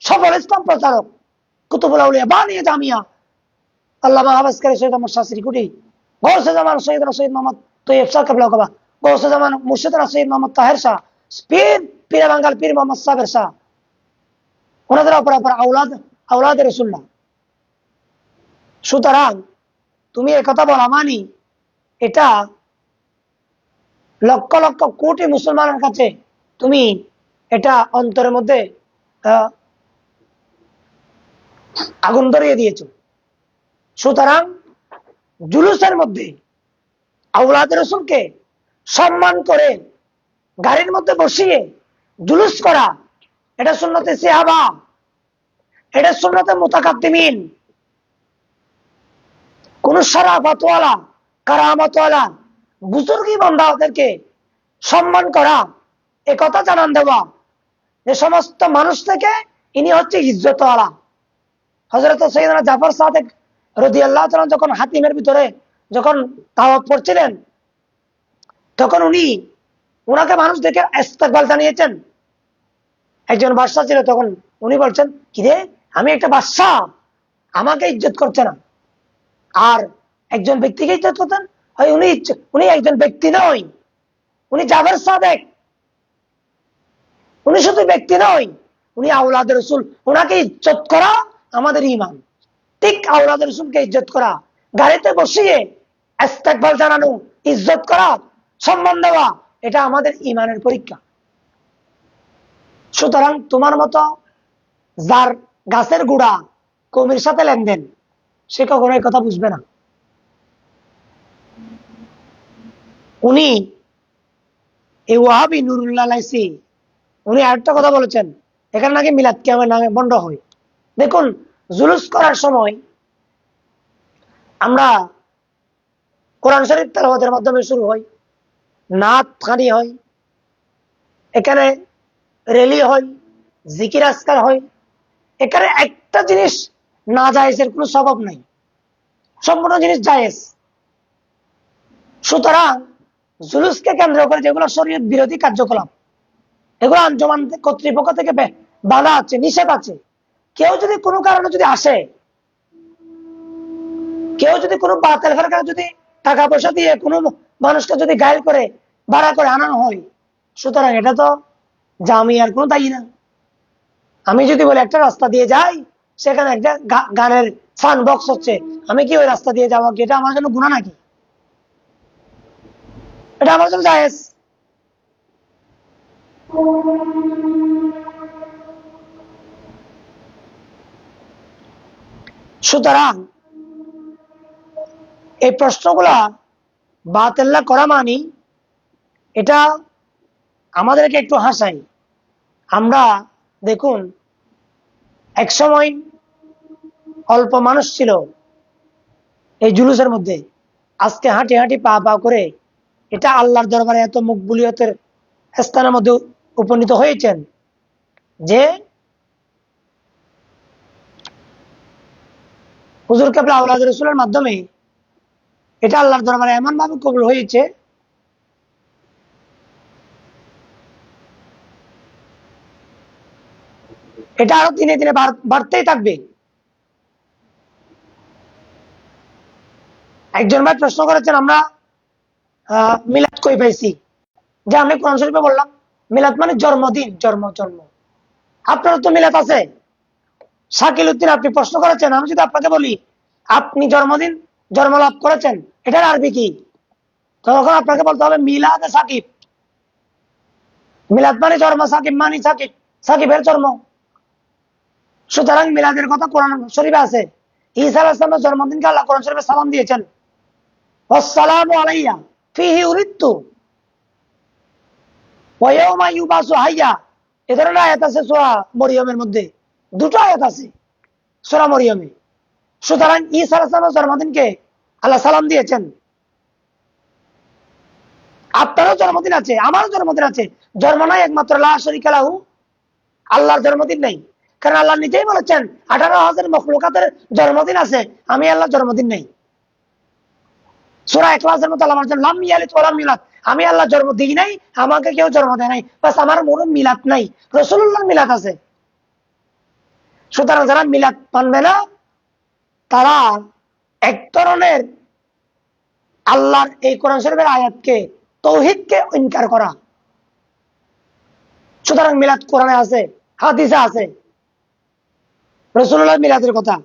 সফল ইসলাম প্রচারক কুতুবুল আউলিয়া বানিয়ে জামিয়া আল্লামা হাফেজকারী সৈয়দ আহমদ শাহ শ্রীকুটি, গৌসে জামান সৈয়দনা সৈয়দ মোহাম্মদ তৈয়ব শাহ কেবলা কবা, গৌসে জামান মুর্শিদনা সৈয়দ মোহাম্মদ তাহের শাহ, পীর পীর বাঙ্গাল পীর মোহাম্মদ সাবের শাহ, ওনাদের অপর অপর আওলাদ রাসূলুল্লাহ। সুতরাং তুমি একথা বলা মানি এটা লক্ষ লক্ষ কোটি মুসলমানের কাছে তুমি এটা অন্তরের মধ্যে আগুন ধরিয়ে দিয়েছ। সুতরাং জুলুসের মধ্যে আওলাদ রসুলকে সম্মান করে গাড়ির মধ্যে বসিয়ে জুলুস করা, এটা সুন্নতে সাহাবা, এটা সুন্নতে মুতাকাদ্দিমিন। কোন শরাফতওয়ালা, কারামতওয়ালা, বুজুর্গি বান্দা ওদেরকে সম্মান করা, এ কথা জানান দেওয়া যে সমস্ত মানুষ থেকে ইনি হচ্ছে ইজ্জতওয়ালা। হযরত সৈয়দনা জাফর সাদেক রাদিয়াল্লাহু তাআলা যখন হাতিমের ভিতরে যখন তাওয়াফ করছিলেন, তখন উনাকে মানুষ দেখে ইস্তেকবাল জানিয়েছেন। একজন বাদশা ছিল তখন, উনি বলছেন, কিরে আমি একটা বাদশা, আমাকে ইজ্জত করছে না। আর একজন ব্যক্তিকে ইজ্জত করতেন, হয় উনি একজন ব্যক্তি নয়, উনি জাফর সাদেক, উনি শুধু ব্যক্তি নয়, উনি আওলাদের রাসূল, ওনাকে ইজ্জত করা আমাদের ঈমান। ঠিক আওলাদের রাসূলকে ইজ্জত করা, গাড়িতে বসিয়ে ইস্তেকবাল জানানো, ইজ্জত করা, সম্মান দেওয়া, এটা আমাদের ঈমানের পরীক্ষা। সুতরাং তোমার মতো যার গাছের গুড়া কমির সাথে লেনদেন, সে কখনো এই কথা বুঝবে না। উনি এই ওয়াহাবি নুরুল্লাহ লাইসি, উনি আরেকটা কথা বলেছেন, এখানে নাকি মিলাদ কিয়ামের নামে বন্ধ হয়। দেখুন, জুলুস করার সময় আমরা কোরআন শরীফ তেলাওয়াতের মাধ্যমে শুরু হয়, নাত খানি হয়, এখানে রেলি হয়, জিকির আজকার হয়। এখানে একটা জিনিস না জায়েজের কোনো স্বভাব নাই, সম্পূর্ণ জিনিস জায়েজ। সুতরাং জুলুসকে কেন্দ্র করে যেগুলো শরীয়ত বিরোধী কার্যকলাপ, এগুলো আঞ্জুমান কর্তৃপক্ষ থেকে বাধা আছে, নিষেধ আছে। কেউ যদি কোনো কারণে যদি আসে, কেউ যদি কোনো বাতিল ফেরকার যদি টাকা পয়সা দিয়ে কোনো মানুষকে যদি গায়েল করে ভাড়া করে আনানো হয়, সুতরাং এটা তো জামিয়ার কোনো দায়ী না। আমি যদি বলি একটা রাস্তা দিয়ে যাই, সেখানে একটা গানের সাউন্ড বক্স হচ্ছে, আমি কি ওই রাস্তা দিয়ে যাবো, এটা আমার জন্য গুনাহ নাকি? এটা আমার জন্য জায়েজ। সুতরাং এই প্রশ্নগুলা বাতিল করা মানি, এটা আমাদেরকে একটু হাসাই। আমরা দেখুন, এক সময় অল্প মানুষ ছিল এই জুলুসের মধ্যে, আজকে হাঁটি হাঁটি পা পা করে এটা আল্লাহর দরবারে এত মকবুলিয়তের স্থানের মধ্যে উপনীত হয়েছেন যে হুজুর কেবলা আওলাদ রাসূলের মাধ্যমে এটা আল্লাহর দরবারে এমন ভাবে কবুল হয়েছে, এটা আরো দিনে দিনে বাড়তেই থাকবে। একজন ভাই প্রশ্ন করেছেন, আমরা মিলাদ কই পাইছি? যে আমি কোরআন শরীফে বললাম মিলাদ মানে জন্মদিন, জন্ম জন্ম। আপনার তো মিলাদ আছে। শাকিল উদ্দিন, আপনি প্রশ্ন করেছেন, আমি যদি আপনাকে বলি আপনি জন্মদিন জন্ম লাভ করেছেন, এটার আরবি কি? তখন আপনাকে বলতে হবে মিলাদ সাকিব। মিলাদ মানে জন্ম, সাকিব মানে সাকিব, সাকিবের জন্ম। সুতরাং মিলাদের কথা কোরআন শরীফে আছে। ঈসা আলাইহিস সালামের জন্মদিনকে আল্লাহ কোরআন শরীফে সালাম দিয়েছেন, ওয়াসসালামু আলাইয়া ফিহি উরিদতু ওয়া ইয়াউমা ইউবাসু হাইয়া। এ ধরনের আয়াত আছে সূরা মরিয়মের মধ্যে, দুটো আয়াত আছে সূরা মরিয়মে। সুতরাং ঈসা আলাইহিস সালামের জন্মদিনকে আল্লাহ সালাম দিয়েছেন। আপনারও জন্মদিন আছে, আমারও জন্মদিন আছে। জন্ম নাই একমাত্র লা শারীকা লাহু, আল্লাহর জন্মদিন নেই। কারণ আল্লাহ নিজেই বলেছেন 18,000 মখলুকাতের জন্মদিন আছে, আমি আল্লাহর জন্মদিন নেই। সূরা ইখলাসের মধ্যে আল্লাহ বলেছেন লাম ইয়ালিদ ওয়া লাম ইউলাদ, আমি আল্লাহ জন্ম দিই নাই, আমাকে কেউ জন্ম দেয় নাই, বাস আমার কোনো মিলাদ নাই। রাসূলুল্লাহর মিলাদ আছে। সুতরাং যারা মিলাদ মানবে না, তারা এক ধরনের আল্লাহর এই কোরআন শরীফের আয়াতকে, তৌহিদকে ইনকার করা। সুতরাং মিলাদ কোরআনে আছে, হাদিসে আছে, রাসূলুল্লাহ মিলাদের কথা।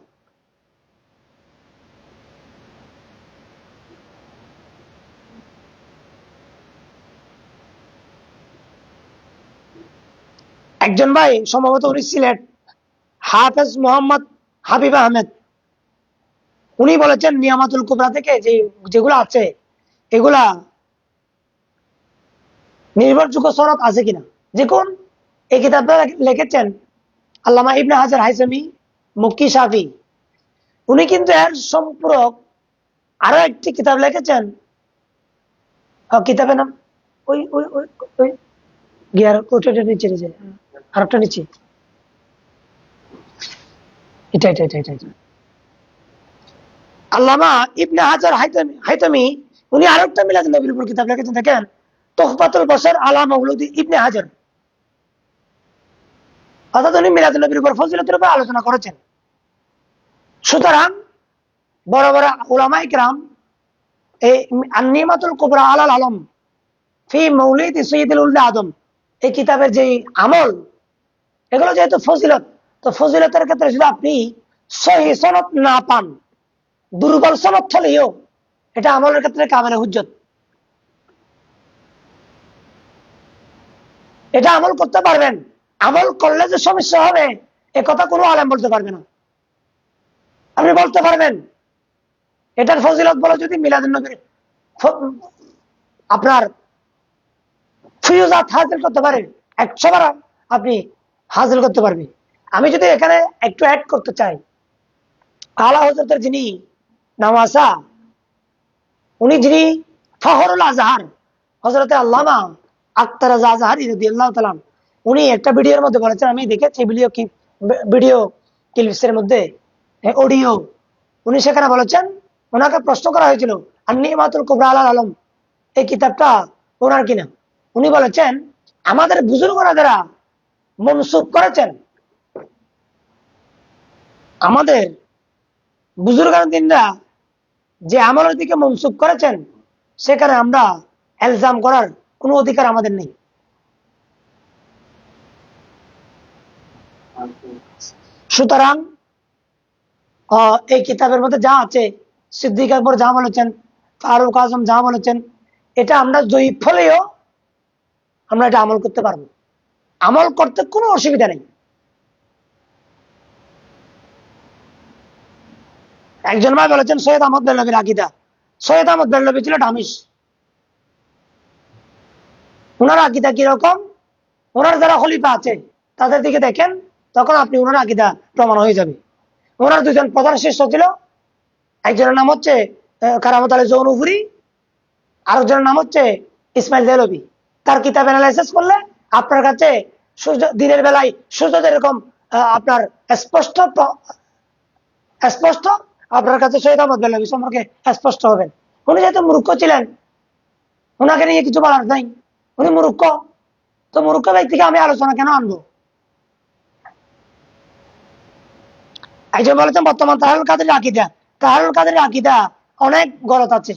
একজন ভাই, সম্ভবত উনি সিলেট, হাফেজ মোহাম্মদ হাবিব আহমেদ, উনি বলেছেন নিয়ামাতুল কুবরা থেকে যেগুলো আছে, এগুলা নির্ভরযোগ্য সনদ আছে কিনা। দেখুন, এই কিতাবটা লিখেছেন আল্লামা ইবনে হাজার হাইসামি মক্কি শাফি। উনি কিন্তু এর সম্পূরক আরো একটি কিতাব লিখেছেন, কিতাবের নাম ওই ওই ওই ওই গিয়ার ওটা নিচে নিচে আর একটা নিচে এটা এটা এটা এটা এটা। আল্লামা ইবনে হাজার হাইতামি হাইতামি উনি আরেকটা মিলাদ নবীর উপর কিতাব লিখেছেন, দেখেন তোহফাতুল বশর আলা মাওলুদি ইবনে হাজার। অর্থাৎ উনি মিলাদ নবীর উপর ফজিলতের উপর আলোচনা করেছেন। সুতরাং বড় বড় উলামা ইকরাম এই আন-নিমাতুল কুবরা আলাল আলম ফি মৌলিদ সৈয়দুল উলদ আদম এই কিতাবের যে আমল, এগুলো যেহেতু ফজিলত, তো ফজিলতের ক্ষেত্রে যদি আপনি সহিহ সনদ না পান, দুর্বল সনদ হলেও এটা আমলের ক্ষেত্রে কামেলে হুজ্জত, এটা আমল করতে পারবেন। আমল করলে যে সমস্যা হবে এ কথা কোনো আলেম বলতে পারবে না। আপনি বলতে পারবেন এটার ফজিলত বলে যদি মিলাদুন নবীর আপনার ফিউজাত হাসিল করতে পারেন, 100 বার আপনি হাসিল করতে পারবেন। আমি যদি এখানে একটু অ্যাড করতে চাই, আলা হযরতের যিনি নামাসা, উনি যিনি ফখরুল আজহার হযরতে আল্লামা আখতার আজহারী রাদিয়াল্লাহু তাআলা, উনি একটা ভিডিওর মধ্যে বলেছেন, আমি দেখেছি ভিডিও ক্লিপসের মধ্যে অডিও, উনি সেখানে বলেছেন, ওনাকে প্রশ্ন করা হয়েছিল আন-নিমাতুল কুবরা আলাল আলম এই কিতাবটা ওনার কিনা। উনি বলেছেন আমাদের বুজুর্গরা যারা মনসুখ করেছেন, আমাদের বুজুর্গরা যে আমলের দিকে মনসুখ করেছেন, সেখানে আমরা এলজাম করার কোনো অধিকার আমাদের নেই। সুতরাং এই কিতাবের মধ্যে যা আছে, সিদ্দিক আকবর যা বলেছেন, ফারুক আজম যা বলেছেন, এটা আমরা জয়ীফ হলেও আমরা এটা আমল করতে পারবো, আমল করতে কোনো অসুবিধা নেই। একজন ভাই বলেছেন সৈয়দ আহমদ বেরলভীর আকীদা, সৈয়দ আহমদ বেরলভী ছিল ডামিস। ওনার আকীদা কিরকম, ওনার যারা খলিফা আছে তাদের দিকে দেখেন, তখন আপনি ওনার আকীদা প্রমাণ হয়ে যাবে। ওনার দুজন প্রধান শিষ্য ছিল, একজনের নাম হচ্ছে কারামত আলী জৌনপুরি, আরেকজনের নাম হচ্ছে ইসমাইল দেহলভী। তার কিতাব অ্যানালাইসিস করলে আপনার কাছে সূর্য দিনের বেলায় সূর্য যেরকম আপনার স্পষ্ট স্পষ্ট আপনার কাছে সৈয়দ আহমদ বেরলভী সম্পর্কে স্পষ্ট হবেন। উনি যেহেতু মূর্খ ছিলেন, ওনাকে নিয়ে কিছু বলার নাই, উনি মূর্খ, তো মূর্খ ব্যক্তিকে আমি আলোচনা কেন আনবো। একজন বলেছেন বর্তমান তাহারুল কাদের আকীদা, তাহারুল কাদের আকীদা অনেক গলত আছে।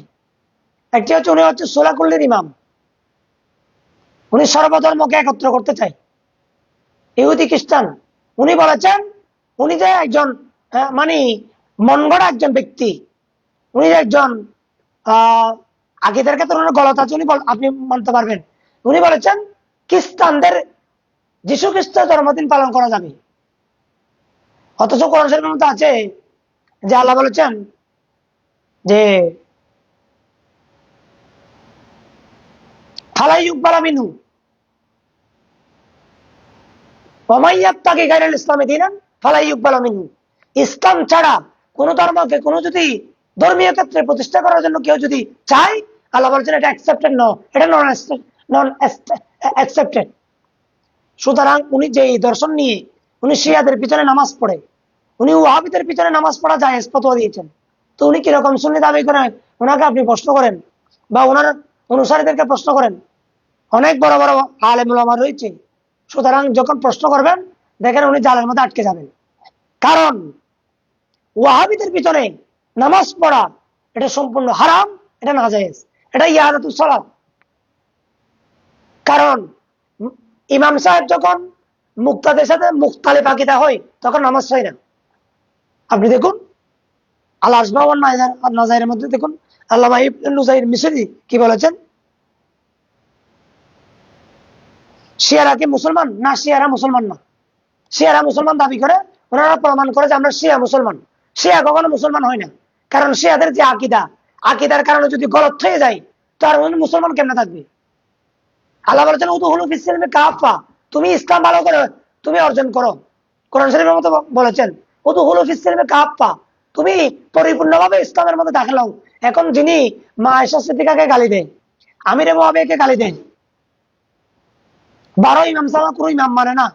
একটি হচ্ছে উনি হচ্ছে সোলাকুল্লির ইমাম, উনি সর্বধর্মকে একত্র করতে চাই, ইহুদি খ্রিস্টান। উনি বলেছেন উনি যে একজন মানে মন গড়া একজন ব্যক্তি, উনি যে একজন আকীদার ক্ষেত্রে ওনার গলত আছে, উনি আপনি মানতে পারবেন। উনি বলেছেন খ্রিস্টানদের যীশু খ্রিস্টের জন্মদিন পালন করা যাবে, অথচ কোরআন শরীফের মধ্যে আছে যে আল্লাহ বলেছেন যে ফালাই ইউকবালা মিনহু ওয়া মান ইয়াবতাগি গায়রাল ইসলামি দীনান ফালাই ইউকবালা মিনহু। ইসলাম ছাড়া কোন ধর্মকে কোন যদি ধর্মীয় ক্ষেত্রে প্রতিষ্ঠা করার জন্য কেউ যদি চায়, আল্লাহ বলেছেন এটা অ্যাকসেপ্টেড নয়, এটা নন অ্যাকসেপ্টেড। সুতরাং উনি যে দর্শন নিয়ে উনি শিয়াদের পিছনে নামাজ পড়ে, উনি ওয়াহাবিদের পিছনে নামাজ পড়া জায়েজ ফতোয়া দিয়েছেন, তো উনি কিরকম সুন্নি দাবি করেন, ওনাকে আপনি প্রশ্ন করেন বা ওনার অনুসারীদেরকে প্রশ্ন করেন। অনেক বড় বড় আলেম উলামা রয়েছে, সুতরাং যখন প্রশ্ন করবেন দেখেন উনি জালের মধ্যে আটকে যাবেন। কারণ ওয়াহাবিদের পিছনে নামাজ পড়া এটা সম্পূর্ণ হারাম, এটা নাজায়েজ, এটা ইয়াদাতুস সালাত। কারণ ইমাম সাহেব যখন মুক্তাদের সাথে মুখতালিফ আকীদা হয় তখন নামাজ হয় না। আপনি দেখুন আল আসবা ওয়ান নাজাইরের মধ্যে দেখুন আল্লামা ইবনে নুজাইর মিসরি কি বলেছেন, শিয়ারা কি মুসলমান না? শিয়ারা মুসলমান না। শিয়ারা মুসলমান দাবি করে, ওনারা প্রমাণ করে যে আমরা শিয়া মুসলমান। শিয়া কখনো মুসলমান হয় না, কারণ শিয়াদের যে আকীদা, আকীদার কারণে যদি গলত হয়ে যায় তো আর উনি মুসলমান কেমনে থাকবে। আল্লাহ বলেছেন উদখুলু ফিস সিলমি কাফা, তুমি ইসলাম ভালো করে তুমি অর্জন করো। কোরআন শরীফের মতো বলেছেন উদখুলু ফিস সিলমি কাফা, তুমি পরিপূর্ণভাবে ইসলামের মধ্যে দাখিল হও। এখন যিনি মা আয়েশা সিদ্দিকাকে গালি দেয়, আমিরে মুআবিয়াকে গালি দেয়। 12 ইমাম ছাড়া কোনো ইমাম মানে না।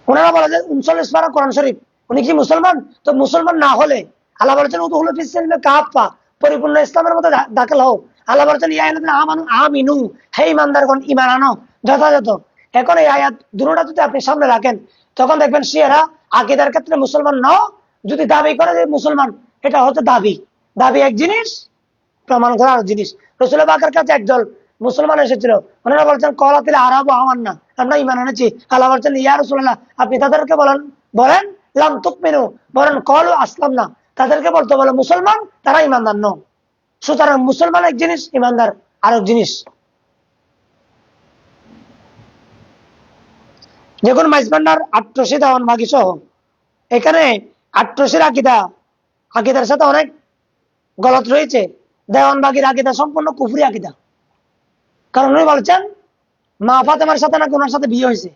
ওনারা বলে যে 39 পারা কোরআন শরীফ, উনি কি মুসলমান? তো মুসলমান না হলে আল্লাহ বলেছেন উদখুলু ফিস সিলমি কাফা, পরিপূর্ণ ইসলামের মধ্যে দাখিল হও। আল্লাহ বলেছেন ইয়া আইয়ুহাল্লাযীনা আমানু আমিনু, হে ঈমানদারগণ ঈমান আনো যথাযথ। এখন এই আয়াত দুটোটা যদি আপনি সামনে রাখেন, তখন দেখবেন শিয়ারা আকীদার ক্ষেত্রে মুসলমান নও, যদি দাবি করে যে মুসলমান, এটা হচ্ছে দাবি। দাবি এক জিনিস, প্রমাণ করা আর জিনিস। রাসূল পাকের কাছে একদল মুসলমান এসেছিল, ওনারা বলছেন ক্বালাতিল আরাবু আমান্না, আমরা ঈমান এনেছি। আল্লাহ বলছেন ইয়া রাসূলুল্লাহ, আপনি তাদেরকে বলেন লাম তুমিনু, বলেন ক্বালু আসলামনা, তাদেরকে বলতে বলে মুসলমান, তারা ঈমানদার নয়। সুতরাং মুসলমান এক জিনিস, ঈমানদার আরেক জিনিস। দেখুন মাইজভান্ডার 88 দেওয়ানবাগী সহ এখানে 88 আকিদার সাথে অনেক গলত রয়েছে। দেওয়ানবাগীর আকিদা সম্পূর্ণ কুফরি আকিদা। কারণ উনি বলছেন মা ফাতেমার সাথে নাকি ওনার সাথে বিয়ে হয়েছে,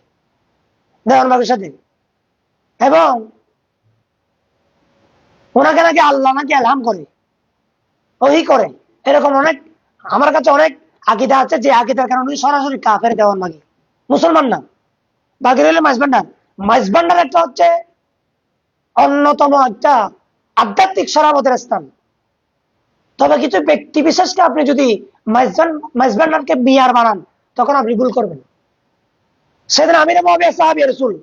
দেওয়ানবাগীর সাথে, এবং ওনাকে নাকি আল্লাহ নাকি এলহাম করে, ওই করে। এরকম অনেক আমার কাছে অনেক আকিদা আছে, যে আকিদার কারণে উনি সরাসরি কাফের, দেওয়ানবাগী, মুসলমান না। বাকি রইল মাইজভান্ডার। মাইজভান্ডার একটা হচ্ছে অন্যতম একটা আধ্যাত্মিক শরাবতের স্থান। তবে কিছু ব্যক্তি বিশেষকে আপনি যদি মাইজভান্ডারকে মিয়ার বানান, তখন আপনি ভুল করবেন। সেদিন আমিরে মুআবিয়া সাহাবী রাসূল,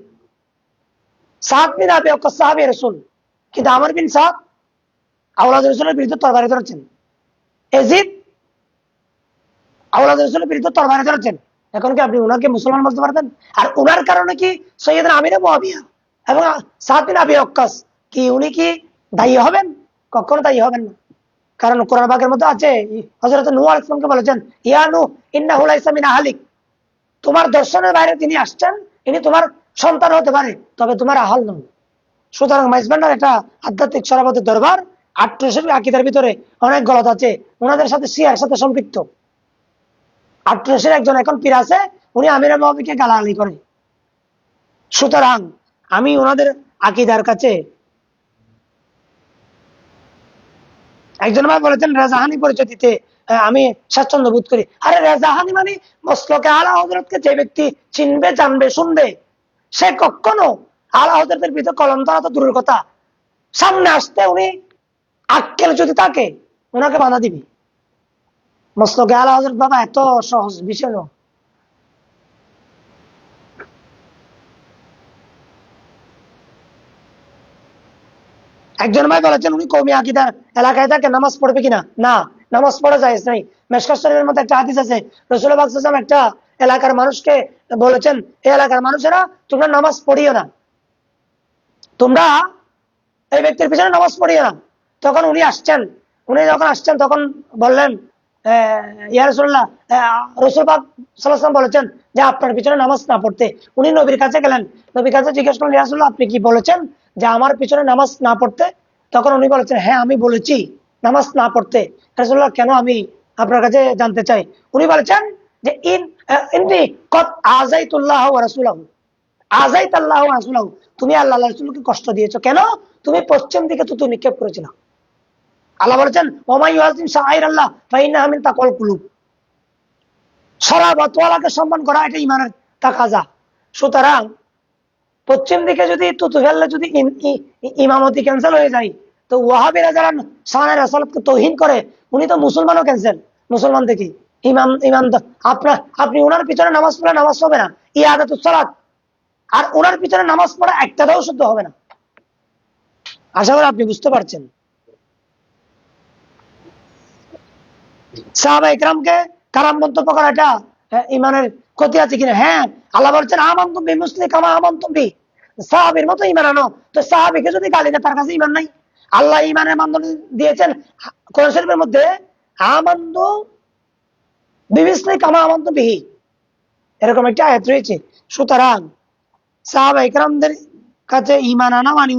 সাদ বিন আবি ওয়াক্কাস সাহাবী রাসূল, কিন্তু আমর বিন সাদ আওলাদ রাসূলের বিরুদ্ধে তরবারি ধরেছেন। এজিদ আওলাদ রাসূলের বিরুদ্ধে তরবারি ধরেছেন। এখন কি আপনি উনাকে মুসলমান বলতে পারবেন? আর উনার কারণে কি সৈয়দনা আমিরে মুআবিয়া এবং সাদ বিন আবি ওয়াক্কাস কি উনি কি দায়ী হবেন? কখনো দায়ী হবেন না। কারণ কোরআন পাকের মধ্যে আছে, হযরত নূহ আলাইহিস সালামকে বলেছেন ইয়া নূহ ইন্নাহু লাইসা মিন আহলিক, তোমার দর্শনের বাইরে তিনি আসছেন, ইনি তোমার সন্তান হতে পারে, তবে তোমার আহল নন। সুতরাং মাইজভান্ডার একটা আধ্যাত্মিক শরাবতের দরবার। 88 আকিদার ভিতরে অনেক গলত আছে, ওনাদের সাথে শিয়ার সাথে সম্পৃক্ত। 88 একজন এখন পীর আছে, উনি আমিরে মুআবিয়াকে গালাগালি করে। সুতরাং আমি ওনাদের আকিদার কাছে, একজন ভাই বলেছেন রেজাহানি পরিচয় দিতে আমি স্বাচ্ছন্দ্য বোধ করি। আরে রেজাহানি মানে মসলকে আলা হযরতকে যে ব্যক্তি চিনবে, জানবে, শুনবে, সে কখনো আলা হযরতের ভিতরে কলম ধরা তো দূরের কথা, সামনে আসতে উনি আক্কেল যদি থাকে ওনাকে বাধা দিবে। মসলকে আলা হযরত বাবা এত সহজ বিষয় নয়। একজন ভাই বলেছেন উনি কওমি আকীদার এলাকায় থাকে, নামাজ পড়বে কিনা? না, নামাজ পড়া জায়েজ নাই। মিশকাত শরীফের মধ্যে একটা হাদিস আছে, রাসূল পাক সাল্লাল্লাহু আলাইহি ওয়াসাল্লাম একটা এলাকার মানুষকে বলেছেন, এই এলাকার মানুষেরা তোমরা নামাজ পড়িও না, তোমরা এই ব্যক্তির পিছনে নামাজ পড়িও না। তখন উনি যখন আসছেন তখন বললেন ইয়া রাসূলুল্লাহ, রাসূল পাক সাল্লাল্লাহু আলাইহি ওয়াসাল্লাম বলেছেন যে আপনার পিছনে নামাজ না পড়তে। উনি নবীর কাছে গেলেন, নবীর কাছে জিজ্ঞেস করলেন ইয়া রাসূলুল্লাহ, আপনি কি বলেছেন যে আমার পিছনে নামাজ না পড়তে? তখন উনি বলেছেন হ্যাঁ আমি বলেছি নামাজ না পড়তে। রাসূলুল্লাহ কেন, আমি আপনার কাছে জানতে চাই। উনি বলেছেন যে ইন্নী কদ আযাইতুল্লাহ ওয়া রাসূলাহু, আযাইতাল্লাহ ওয়া রাসূলাহু, তুমি আল্লাহ আল্লাহর রাসূলকে কষ্ট দিয়েছো। কেন? তুমি পশ্চিম দিকে থুতু নিক্ষেপ করেছিল। আল্লাহ বলেছেন ওমা ইউআযিম শাআইরাল্লাহ ফাইন্নাহা মিন তাকওয়াল কুলুব, শরাবতওয়ালাকে সম্মান করা এটা ঈমানের তাকাজা। সুতরাং পশ্চিম দিকে যদি থুতু ফেললে যদি ইমামতি ক্যান্সেল হয়ে যায়, তো ওয়াহাবিরা যারা শানের রাসালাতকে তাওহীন করে, উনি তো মুসলমানও ক্যান্সেল। মুসলমান থেকে ইমাম আপনি ওনার পিছনে নামাজ পড়লে নামাজ হবে না, ইয়াদাতুস সালাত, আর ওনার পিছনে নামাজ পড়া একটাও শুদ্ধ হবে না। আশা করি আপনি বুঝতে পারছেন। সাহাবা ইকরামকে খারাপ মন্তব্য করা এটা ইমানের ক্ষতি আছে কিনা? হ্যাঁ, আল্লাহ বলছেন আমানতুম বিমিসলি কামা আমানতুম বি, সাহাবীর মতো ঈমান আনো। তো সাহাবীকে যদি গালি দেয় তার কাছে ঈমান নাই। আল্লাহ ঈমানের মানদণ্ড দিয়েছেন কোরআন শরীফের মধ্যে, আমানতু বিমিসলি কামা আমানতুম বিহি, এরকম একটা আয়াত রয়েছে। সুতরাং সাহাবা ইকরামদের কাছে ঈমান আনা মানে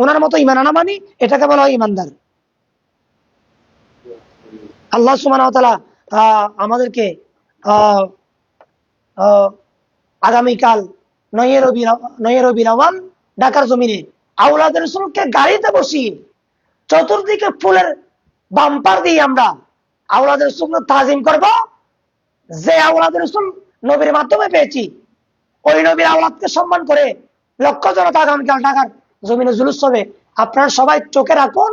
ওনার মতো ঈমান আনা মানে এটাকে বলা হয় ঈমানদার। আল্লাহ সুবহানাহু ওয়া তাআলা আমাদেরকে আগামীকাল 9 রবিউল আউয়াল ঢাকার জমিনে আওলাদ রাসূলকে গাড়িতে বসিয়ে চতুর্দিকে ফুলের বাম্পার দিয়ে আমরা আওলাদ রসুল তাজিম করব, যে আওলাদ রসুল নবীর মাধ্যমে পেয়েছি ওই নবীর আওলাদকে সম্মান করে লক্ষ জনতা আগামীকাল ঢাকার জমিনে জুলুস হবে। আপনারা সবাই চোখে রাখুন,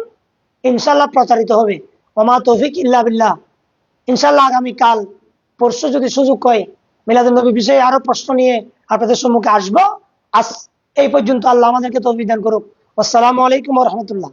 ইনশাল্লাহ প্রচারিত হবে। ওমা তৌফিক ইল্লা বিল্লাহ। ইনশাল্লাহ আগামীকাল পরশু যদি সুযোগ হয় মিলাদুন নবী বিষয়ে আরো প্রশ্ন নিয়ে আপনাদের সম্মুখে আসবো। আজ এই পর্যন্ত, আল্লাহ আমাদেরকে তৌফিক দান করুক। আসসালামু আলাইকুম ওয়া রাহমাতুল্লাহ।